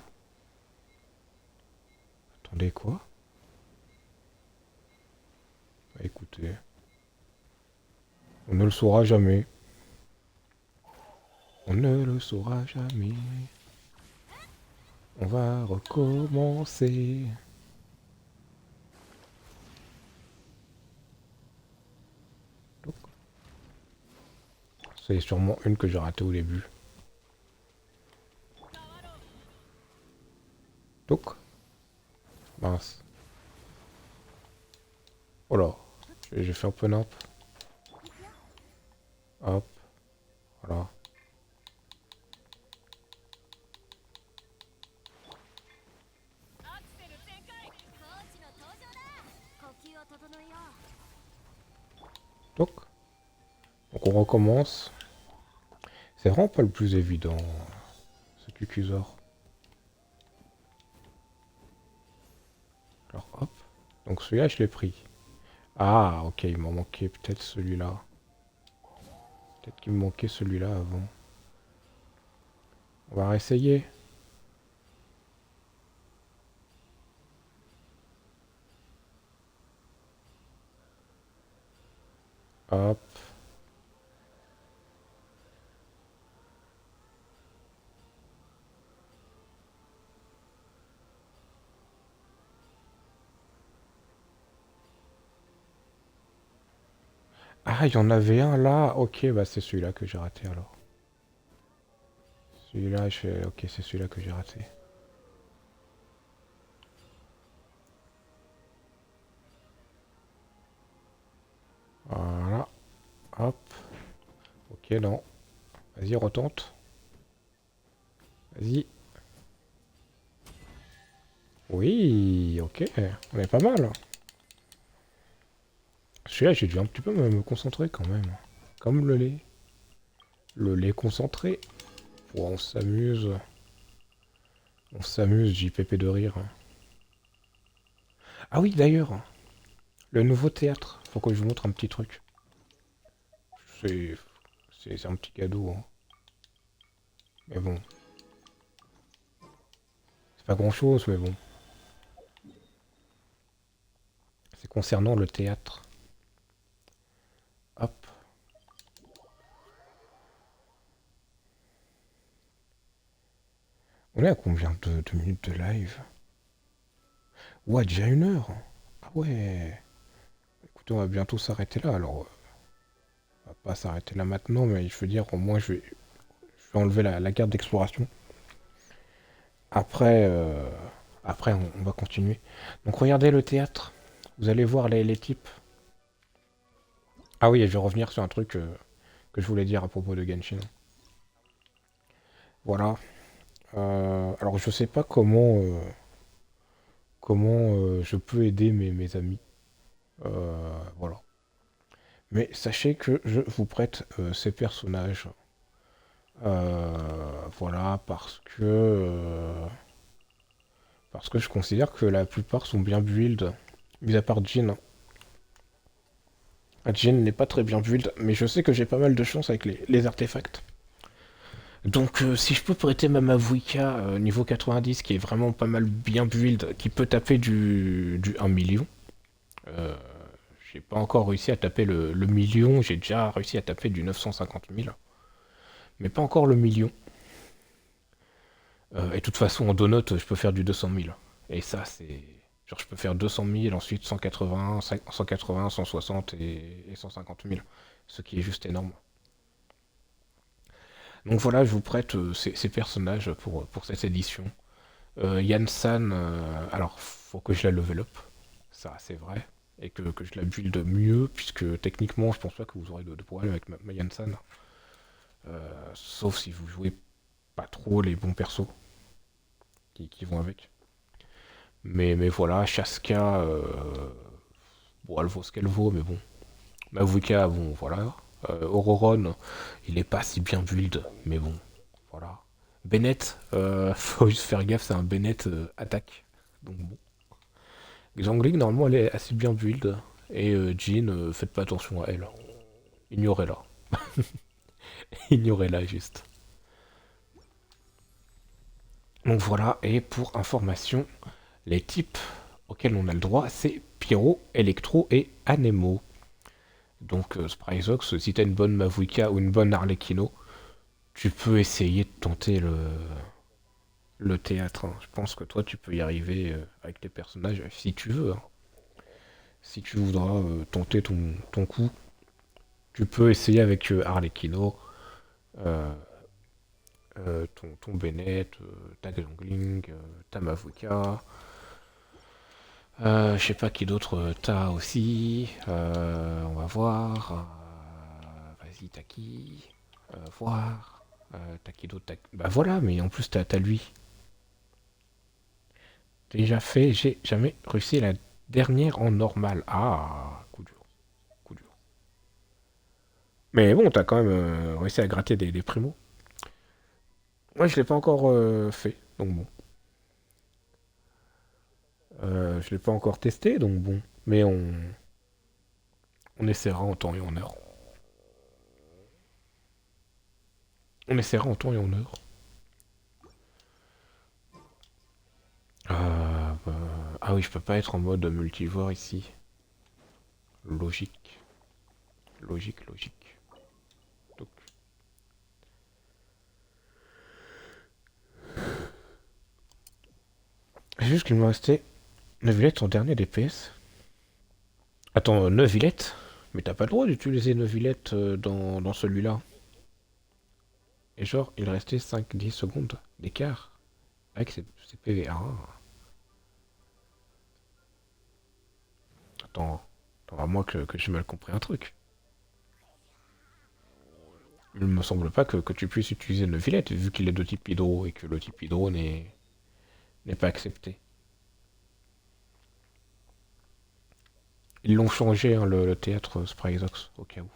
Attendez, quoi? Bah, écoutez, on ne le saura jamais. On ne le saura jamais. On va recommencer. Donc, c'est sûrement une que j'ai ratée au début. Donc, mince. Oh là, j'ai fait un peu nimp. Hop, voilà. Donc, on recommence. C'est vraiment pas le plus évident, ce Cucusor. Alors hop. Donc celui-là, je l'ai pris. Ah, ok, il m'en manquait peut-être celui-là. Peut-être qu'il me manquait celui-là avant. On va réessayer. Hop. Ah, il y en avait un là. Ok, bah c'est celui-là que j'ai raté alors. Celui-là, je fais... Ok, c'est celui-là que j'ai raté. Voilà. Hop. Ok, non. Vas-y, retente. Vas-y. Oui, ok. On est pas mal. Celui-là, j'ai dû un petit peu me concentrer quand même. Comme le lait. le lait concentré. Oh, on s'amuse. On s'amuse, JPP de rire. Ah oui, d'ailleurs, le nouveau théâtre. Faut que je vous montre un petit truc. C'est... C'est un petit cadeau, hein. Mais bon. C'est pas grand-chose, mais bon. C'est concernant le théâtre. Hop. On est à combien de minutes de live? Ouais, déjà 1 heure. Ah ouais. Écoutez, on va bientôt s'arrêter là. Alors, on va pas s'arrêter là maintenant, mais je veux dire, au moins, je vais enlever la carte d'exploration. Après, après on va continuer. Donc, regardez le théâtre. Vous allez voir les types. Ah oui, et je vais revenir sur un truc que je voulais dire à propos de Genshin. Voilà. Alors, je sais pas comment je peux aider mes amis. Voilà. Mais sachez que je vous prête ces personnages. Voilà, parce que je considère que la plupart sont bien build, mis à part Jin. Jin n'est pas très bien build, mais je sais que j'ai pas mal de chance avec les artefacts. Donc si je peux prêter ma Mavuika niveau 90, qui est vraiment pas mal bien build, qui peut taper du 1 million, euh, j'ai pas encore réussi à taper le million, j'ai déjà réussi à taper du 950 000, mais pas encore le million. Et de toute façon, en donut, je peux faire du 200 000. Et ça, c'est... Genre, je peux faire 200 000, ensuite 180, 180, 160 et 150 000. Ce qui est juste énorme. Donc voilà, je vous prête ces personnages pour cette édition. Yansan, alors, faut que je la level up. Ça, c'est vrai. Et que je la build mieux, puisque techniquement, je pense pas que vous aurez de problème avec ma Yansan. Sauf si vous jouez pas trop les bons persos qui vont avec. Mais voilà, Shaska, bon, elle vaut ce qu'elle vaut, mais bon. Mavuka, bon, voilà. Ororon, il est pas si bien build, mais bon, voilà. Bennett, faut juste faire gaffe, c'est un Bennett attaque. Donc bon. Xiangling, normalement, elle est assez bien build. Et Jean, faites pas attention à elle. Ignorez-la. Ignorez-la juste. Donc voilà, et pour information, les types auxquels on a le droit, c'est Pyro, Electro et Anemo. Donc Spryzox, si t'as une bonne Mavuika ou une bonne Arlecchino, tu peux essayer de tenter le théâtre, hein. Je pense que toi tu peux y arriver avec tes personnages si tu veux, hein. Si tu voudras tenter ton coup, tu peux essayer avec Arlecchino, euh, ton Bennett, ta Xiangling, ta Mavuika. Je sais pas qui d'autre t'as aussi. On va voir. Vas-y, t'as qui? Voir. T'as qui d'autre? Bah voilà, mais en plus t'as lui. Déjà fait, j'ai jamais réussi la dernière en normal. Ah, coup dur, coup dur. Mais bon, t'as quand même réussi à gratter des primos. Moi, je l'ai pas encore fait, donc bon. Je l'ai pas encore testé, donc bon. Mais on essaiera en temps et en heure. On essaiera en temps et en heure. Bah, ah oui, je peux pas être en mode multivore ici. Logique. Logique, logique. Donc, c'est juste qu'il me restait 9 villettes en dernier DPS. Attends, 9 villettes? Mais t'as pas le droit d'utiliser 9 villettes dans celui-là. Et genre, il restait 5-10 secondes d'écart avec ces PV. Ah. Attends, à moi que j'ai mal compris un truc. Il me semble pas que tu puisses utiliser 9 villettes vu qu'il est de type hydro et que le type hydro n'est pas accepté. Ils l'ont changé, hein, le théâtre Spryzox, au cas où.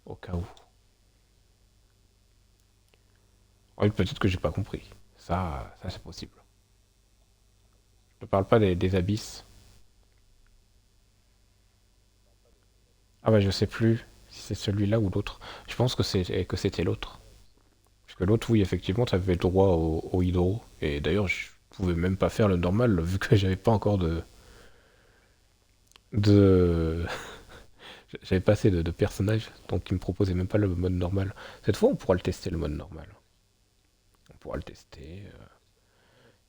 Au cas où. Ah oui, peut-être que j'ai pas compris. Ça c'est possible. Je ne parle pas des abysses. Ah bah je sais plus si c'est celui-là ou l'autre. Je pense que c'était l'autre. Parce que l'autre, oui, effectivement, tu avais droit au hydro. Et d'ailleurs, je pouvais même pas faire le normal, vu que j'avais pas encore de... J'avais pas assez de personnages, donc ils me proposaient même pas le mode normal. Cette fois, on pourra le tester, le mode normal. On pourra le tester,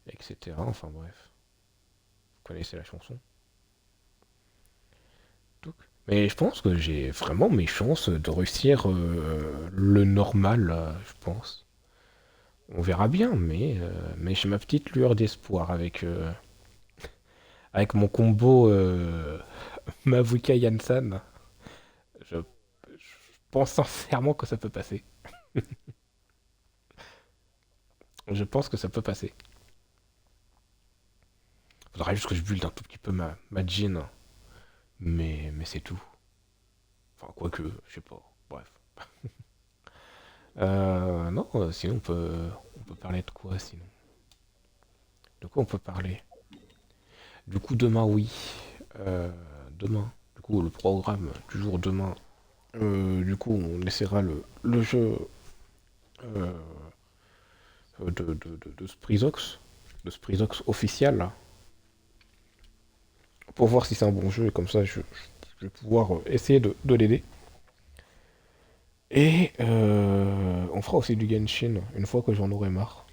etc. Enfin bref, vous connaissez la chanson. Donc. Mais je pense que j'ai vraiment mes chances de réussir le normal, je pense. On verra bien, mais j'ai ma petite lueur d'espoir avec mon combo Mavuka Yansan. Je pense sincèrement que ça peut passer. Je pense que ça peut passer. Faudra juste que je build un tout petit peu ma Jin. Mais c'est tout. Enfin, quoique, je sais pas. Bref. Non, sinon on peut parler de quoi sinon? De quoi on peut parler? Du coup, demain, oui. Demain. Du coup, le programme du jour demain. Du coup, on essaiera le jeu euh, de Sprizox. De Sprizox officiel, là. Pour voir si c'est un bon jeu. Et comme ça, je vais pouvoir essayer de l'aider. Et on fera aussi du Genshin une fois que j'en aurai marre.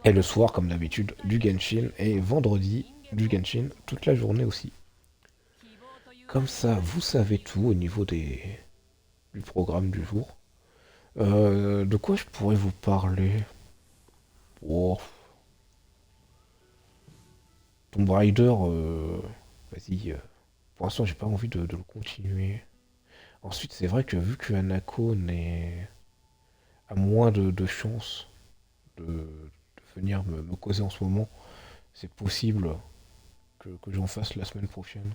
Et le soir, comme d'habitude, du Genshin. Et vendredi, du Genshin toute la journée aussi. Comme ça, vous savez tout au niveau du programme du jour. De quoi je pourrais vous parler? Oh, Tomb Raider, vas-y. Pour l'instant, j'ai pas envie de le continuer. Ensuite, c'est vrai que vu que Hanako a moins de chances de venir me causer en ce moment, c'est possible que j'en fasse la semaine prochaine.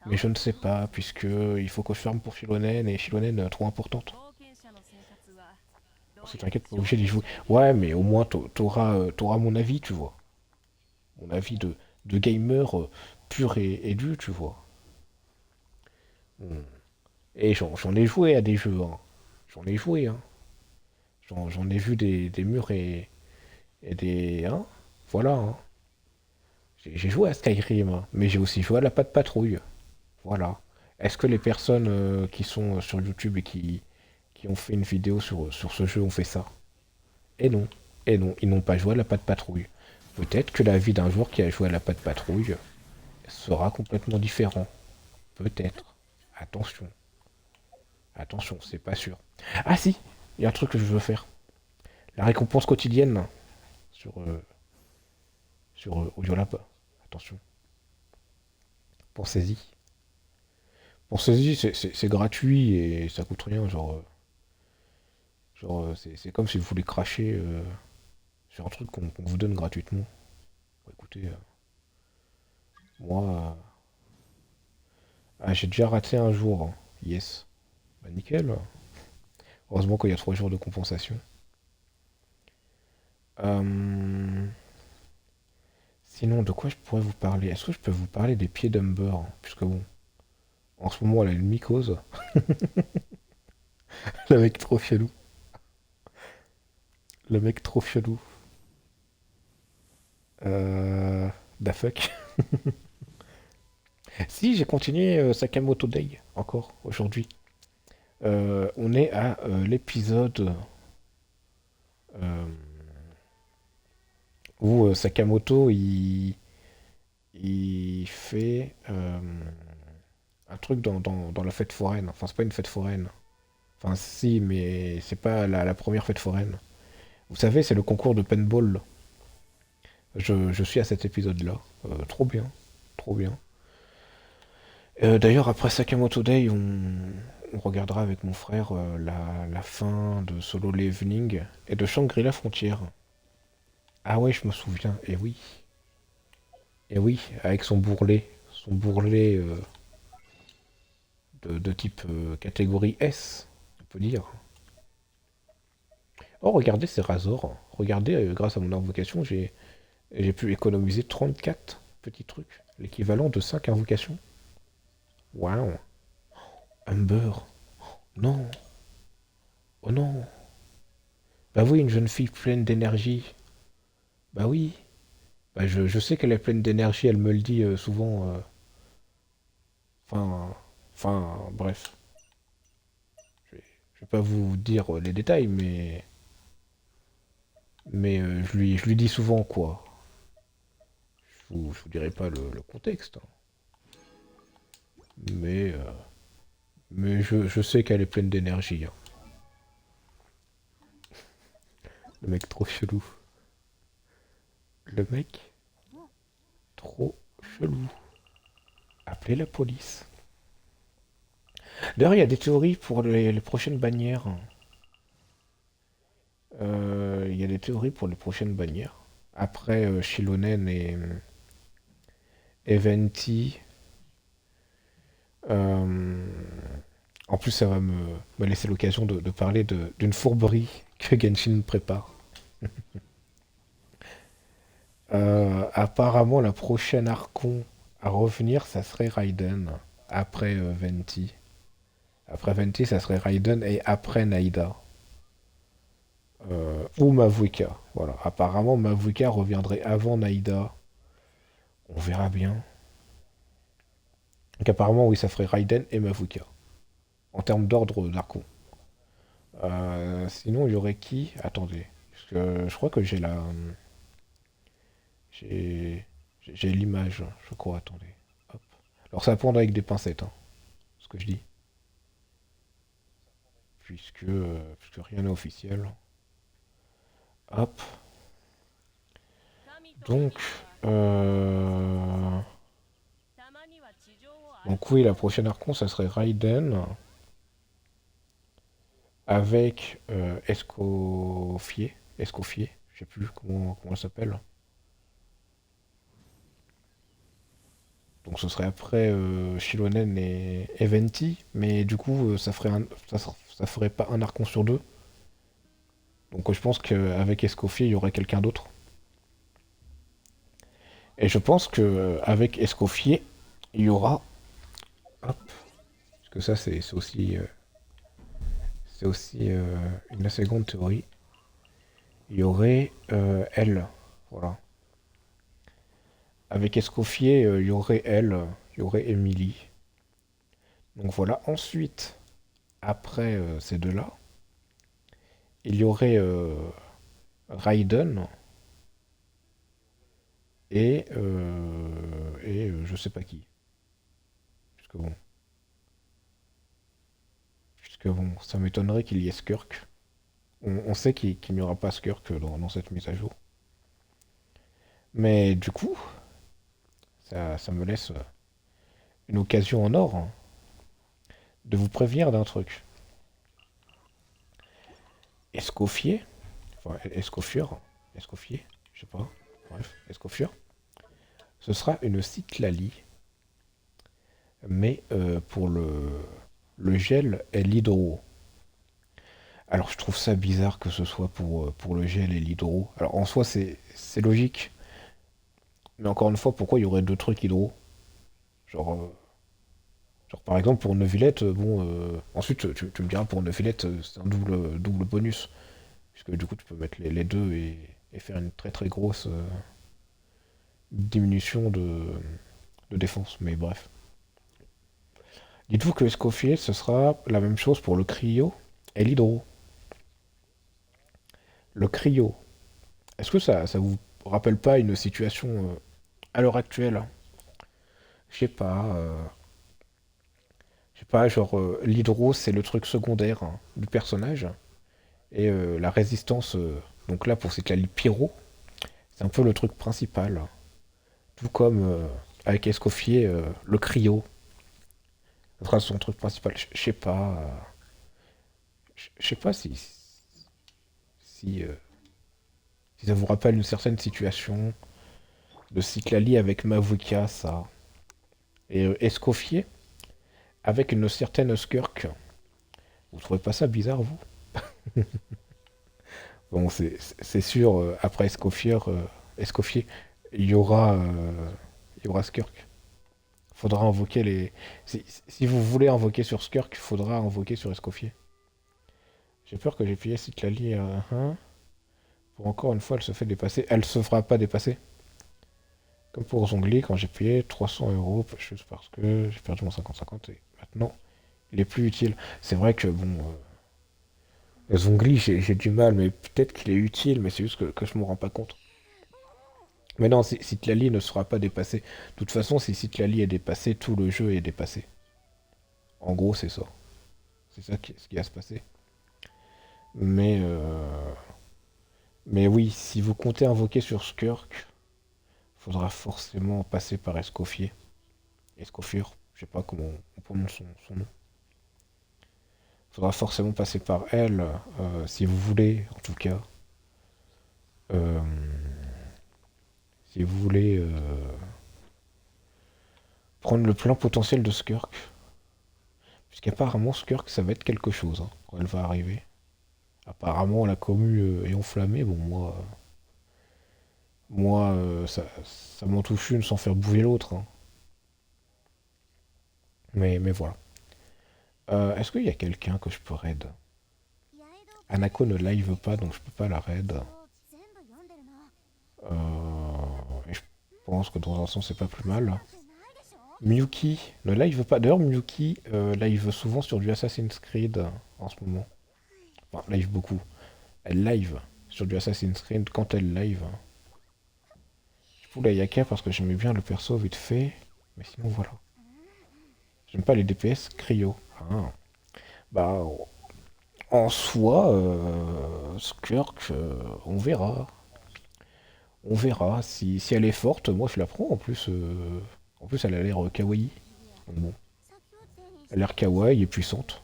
Mais je ne sais pas, puisque il faut que je ferme pour Shilonen, et Shilonen trop importante. Si t'inquiète, pas obligé d'y jouer. Ouais, mais au moins t'auras mon avis, tu vois. Mon avis de gamer pur et dur, tu vois. Hmm. Et j'en ai joué à des jeux, hein. J'en ai joué, hein. J'en ai vu des murs et des... Hein. Voilà, hein. J'ai joué à Skyrim, hein, mais j'ai aussi joué à la Patte Patrouille. Voilà. Est-ce que les personnes qui sont sur YouTube et qui ont fait une vidéo sur ce jeu ont fait ça? Et non. Et non, ils n'ont pas joué à la Patte Patrouille. Peut-être que la vie d'un joueur qui a joué à la Patte Patrouille sera complètement différent. Peut-être. Attention. Attention, c'est pas sûr. Ah si, il y a un truc que je veux faire. La récompense quotidienne sur Audiolab. Attention. Pensez-y. Pensez-y, c'est gratuit et ça coûte rien. C'est comme si vous voulez cracher sur un truc qu'on vous donne gratuitement. Bon, écoutez, moi, j'ai déjà raté un jour, hein. Yes. Bah nickel. Heureusement qu'il y a 3 jours de compensation. Euh, Sinon, de quoi je pourrais vous parler? Est-ce que je peux vous parler des pieds d'Humber? Puisque bon, en ce moment, elle a une mycose. Le mec trop chelou. Le mec trop chelou. Euh... Da fuck. Si, j'ai continué Sakamoto Day encore aujourd'hui. On est à l'épisode euh, où Sakamoto il fait un truc dans la fête foraine. Enfin, c'est pas une fête foraine. Enfin, si, mais c'est pas la première fête foraine. Vous savez, c'est le concours de paintball. Je suis à cet épisode-là. Trop bien. Trop bien. D'ailleurs, après Sakamoto Day, on regardera avec mon frère la fin de Solo Leveling et de Shangri-La Frontière. Ah ouais, je me souviens. Et oui. Et oui, avec son bourrelet. Son bourrelet de type catégorie S. peut dire. Oh, regardez, c'est Razor. Regardez, grâce à mon invocation, j'ai pu économiser 34 petits trucs. L'équivalent de 5 invocations. Waouh. Humber. Non. Oh non. Bah oui, une jeune fille pleine d'énergie. Bah oui. Bah je sais qu'elle est pleine d'énergie, elle me le dit souvent. Enfin, bref. Je vais pas vous dire les détails, mais je lui dis souvent quoi. Je vous dirai pas le contexte, hein. Mais, euh, mais je sais qu'elle est pleine d'énergie, hein. Le mec trop chelou. Le mec trop chelou. Appelez la police. D'ailleurs, il y a des théories pour les prochaines bannières. Il y a des théories pour les prochaines bannières. Après Shilonen et Venti. euh, En plus, ça va me laisser l'occasion de parler d'une fourberie que Genshin prépare. Apparemment, la prochaine Archon à revenir, ça serait Raiden. Après Venti. Après Venti, ça serait Raiden et après Naïda. Ou Mavuika. Voilà. Apparemment, Mavuika reviendrait avant Naïda. On verra bien. Donc apparemment, oui, ça ferait Raiden et Mavuika. En termes d'ordre d'Archon. Sinon, il y aurait qui? Attendez. Parce que je crois que j'ai la... J'ai l'image, je crois. Attendez. Hop. Alors ça va prendre avec des pincettes, hein, ce que je dis. Puisque rien n'est officiel. Hop. Donc, euh, donc oui, la prochaine Archon, ça serait Raiden avec Escoffier. Escoffier, je sais plus comment ça s'appelle. Donc ce serait après Shilonen et Venti, mais du coup ça ferait pas un Archon sur deux. Donc je pense qu'avec Escoffier, il y aurait quelqu'un d'autre. Et je pense qu'avec Escoffier, il y aura... Hop, parce que ça c'est aussi une seconde théorie. Il y aurait elle. Voilà. Avec Escoffier, il y aurait elle, il y aurait Emily. Donc voilà. Ensuite, après ces deux-là, il y aurait Raiden et je sais pas qui. Puisque bon, ça m'étonnerait qu'il y ait Skirk. On sait qu'il n'y aura pas Skirk dans cette mise à jour. Mais du coup, ça me laisse une occasion en or, hein, de vous prévenir d'un truc. Escoffier, enfin Escoffier, je sais pas, bref, Escoffier, ce sera une Citlali, mais pour le gel et l'hydro. Alors je trouve ça bizarre que ce soit pour le gel et l'hydro. Alors en soi c'est logique, mais encore une fois, pourquoi il y aurait deux trucs hydro? Genre, genre par exemple pour Neuvillette, bon, ensuite tu me diras pour Neuvillette c'est un double bonus, puisque du coup tu peux mettre les deux et faire une très très grosse diminution de défense, mais bref. Dites-vous que Escoffier, ce sera la même chose pour le cryo et l'hydro. Le cryo, est-ce que ça vous rappelle pas une situation à l'heure actuelle? Je sais pas, je sais pas, genre l'hydro c'est le truc secondaire, hein, du personnage, et la résistance, donc là pour cette la pyro, c'est un peu le truc principal. Tout comme avec Escoffier, le cryo, ça sera son truc principal. Je sais pas, je sais pas si, si ça vous rappelle une certaine situation de Cyclali avec Mavuka, ça. Et Escoffier avec une certaine Skirk. Vous trouvez pas ça bizarre, vous? Bon, c'est sûr, après Escoffier, il y aura, il y aura Skirk. Faudra invoquer les... si vous voulez invoquer sur Skirk, faudra invoquer sur Escoffier. J'ai peur que j'ai payé Citlali à 1. Pour encore une fois, elle se fait dépasser. Elle se fera pas dépasser. Comme pour Zongli, quand j'ai payé 300 € juste parce que j'ai perdu mon 50-50 et maintenant, il est plus utile. C'est vrai que, bon, Zongli, j'ai du mal, mais peut-être qu'il est utile, mais c'est juste que je me rends pas compte. Mais non, Citlali ne sera pas dépassé. De toute façon, si Citlali est dépassé, tout le jeu est dépassé. En gros, c'est ça. C'est ça ce qui va se passer. Mais, mais oui, si vous comptez invoquer sur Skirk, faudra forcément passer par Escoffier. Escoffier, je sais pas comment on prononce son nom. Faudra forcément passer par elle, si vous voulez, en tout cas. euh, si vous voulez prendre le plein potentiel de Skirk. Puisqu'apparemment, Skirk, ça va être quelque chose hein, quand elle va arriver. Apparemment, la commu est enflammée. Bon, moi ça m'en touche une sans faire bouger l'autre, hein. Mais voilà. Est-ce qu'il y a quelqu'un que je peux raid? Anako ne live pas, donc je peux pas la raid. Et je pense que dans un sens, c'est pas plus mal. Miyuki ne live pas. D'ailleurs, Miyuki live souvent sur du Assassin's Creed en ce moment. Enfin, live beaucoup. Elle live sur du Assassin's Creed quand elle live. Je voulais Yaka parce que j'aimais bien le perso vite fait. Mais sinon, voilà. J'aime pas les DPS cryo. Ah. Bah, en soi, Skirk, on verra. On verra. Si elle est forte, moi je la prends. En plus elle a l'air kawaii. Donc bon, elle a l'air kawaii et puissante.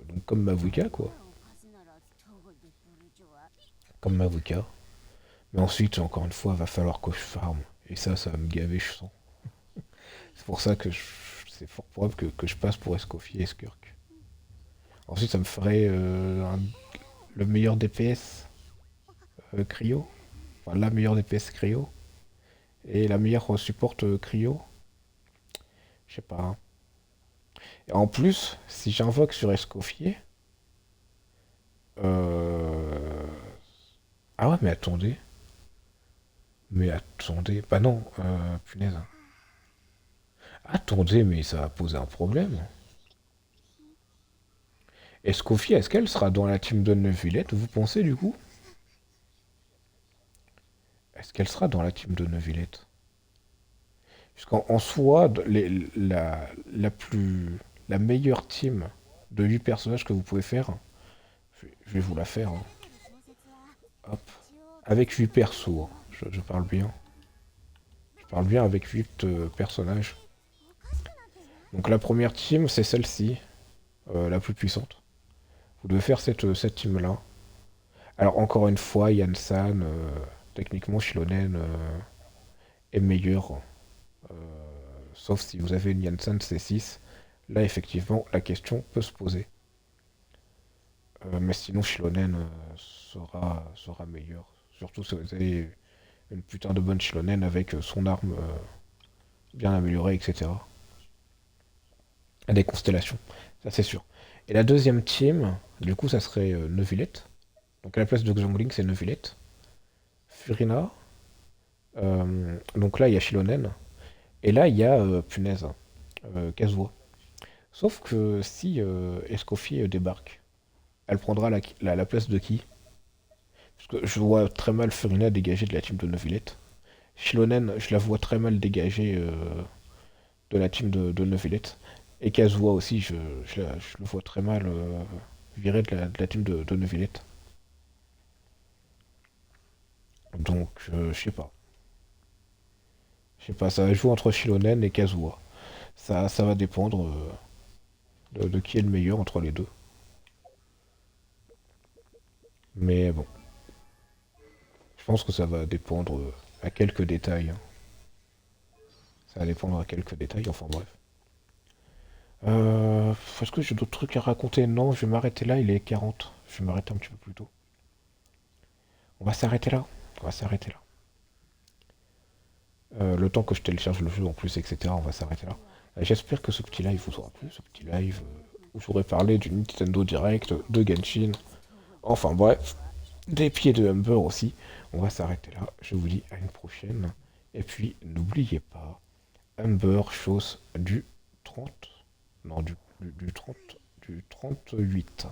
Donc comme Mavuka, quoi. Comme Mavuka. Mais ensuite, encore une fois, va falloir que je farm. Et ça va me gaver, je sens. C'est pour ça que c'est fort probable que je passe pour Escoffier et Skirk. Ensuite, ça me ferait le meilleur DPS cryo. Enfin, la meilleure DPS cryo. Et la meilleure support cryo. Je sais pas. Et en plus, si j'invoque sur Escoffier. Euh... Ah ouais, mais attendez. Mais attendez. Bah non, punaise. Attendez, mais ça va poser un problème. Escoffier, est-ce qu'elle sera dans la team de Neuvillette, vous pensez du coup? Est-ce qu'elle sera dans la team de Neuvillette? Puisqu'en soi, la meilleure team de 8 personnages que vous pouvez faire, je vais vous la faire, hein. Hop. Avec 8 persos, hein. Je parle bien. Je parle bien avec 8 personnages. Donc la première team, c'est celle-ci, la plus puissante. Vous devez faire cette team-là. Alors encore une fois, Yansan, techniquement Shilonen est meilleur. euh, Sauf si vous avez une Yansan C6. Là, effectivement, la question peut se poser. Mais sinon, Shilonen sera meilleur. Surtout si vous avez une putain de bonne Shilonen avec son arme bien améliorée, etc. Et des constellations, ça c'est sûr. Et la deuxième team, du coup, ça serait Neuvillette. Donc à la place de Xiangling, c'est Neuvillette. Furina. Donc là, il y a Shilonen. Et là, il y a, punaise, Kazuha. Sauf que si Escoffier débarque, elle prendra la place de qui? Parce que je vois très mal Furina dégager de la team de Neuvillette. Shilonen, je la vois très mal dégager de la team de Neuvillette. Et Kazuha aussi, je le vois très mal virer de la team de Neuvillette. Donc, je sais pas. Je sais pas, ça va jouer entre Shilonen et Kazuha. Ça va dépendre de qui est le meilleur entre les deux. Mais bon, je pense que ça va dépendre à quelques détails, hein. Ça va dépendre à quelques détails, enfin bref. Est-ce que j'ai d'autres trucs à raconter? Non, je vais m'arrêter là, il est 40. Je vais m'arrêter un petit peu plus tôt. On va s'arrêter là. On va s'arrêter là. Le temps que je télécharge le jeu en plus, etc. On va s'arrêter là. J'espère que ce petit live vous aura plu. Ce petit live où j'aurais parlé du Nintendo Direct, de Genshin. Enfin bref, des pieds de Humber aussi. On va s'arrêter là. Je vous dis à une prochaine. Et puis, n'oubliez pas, Humber, chose du 30. Non, du 30, du 38.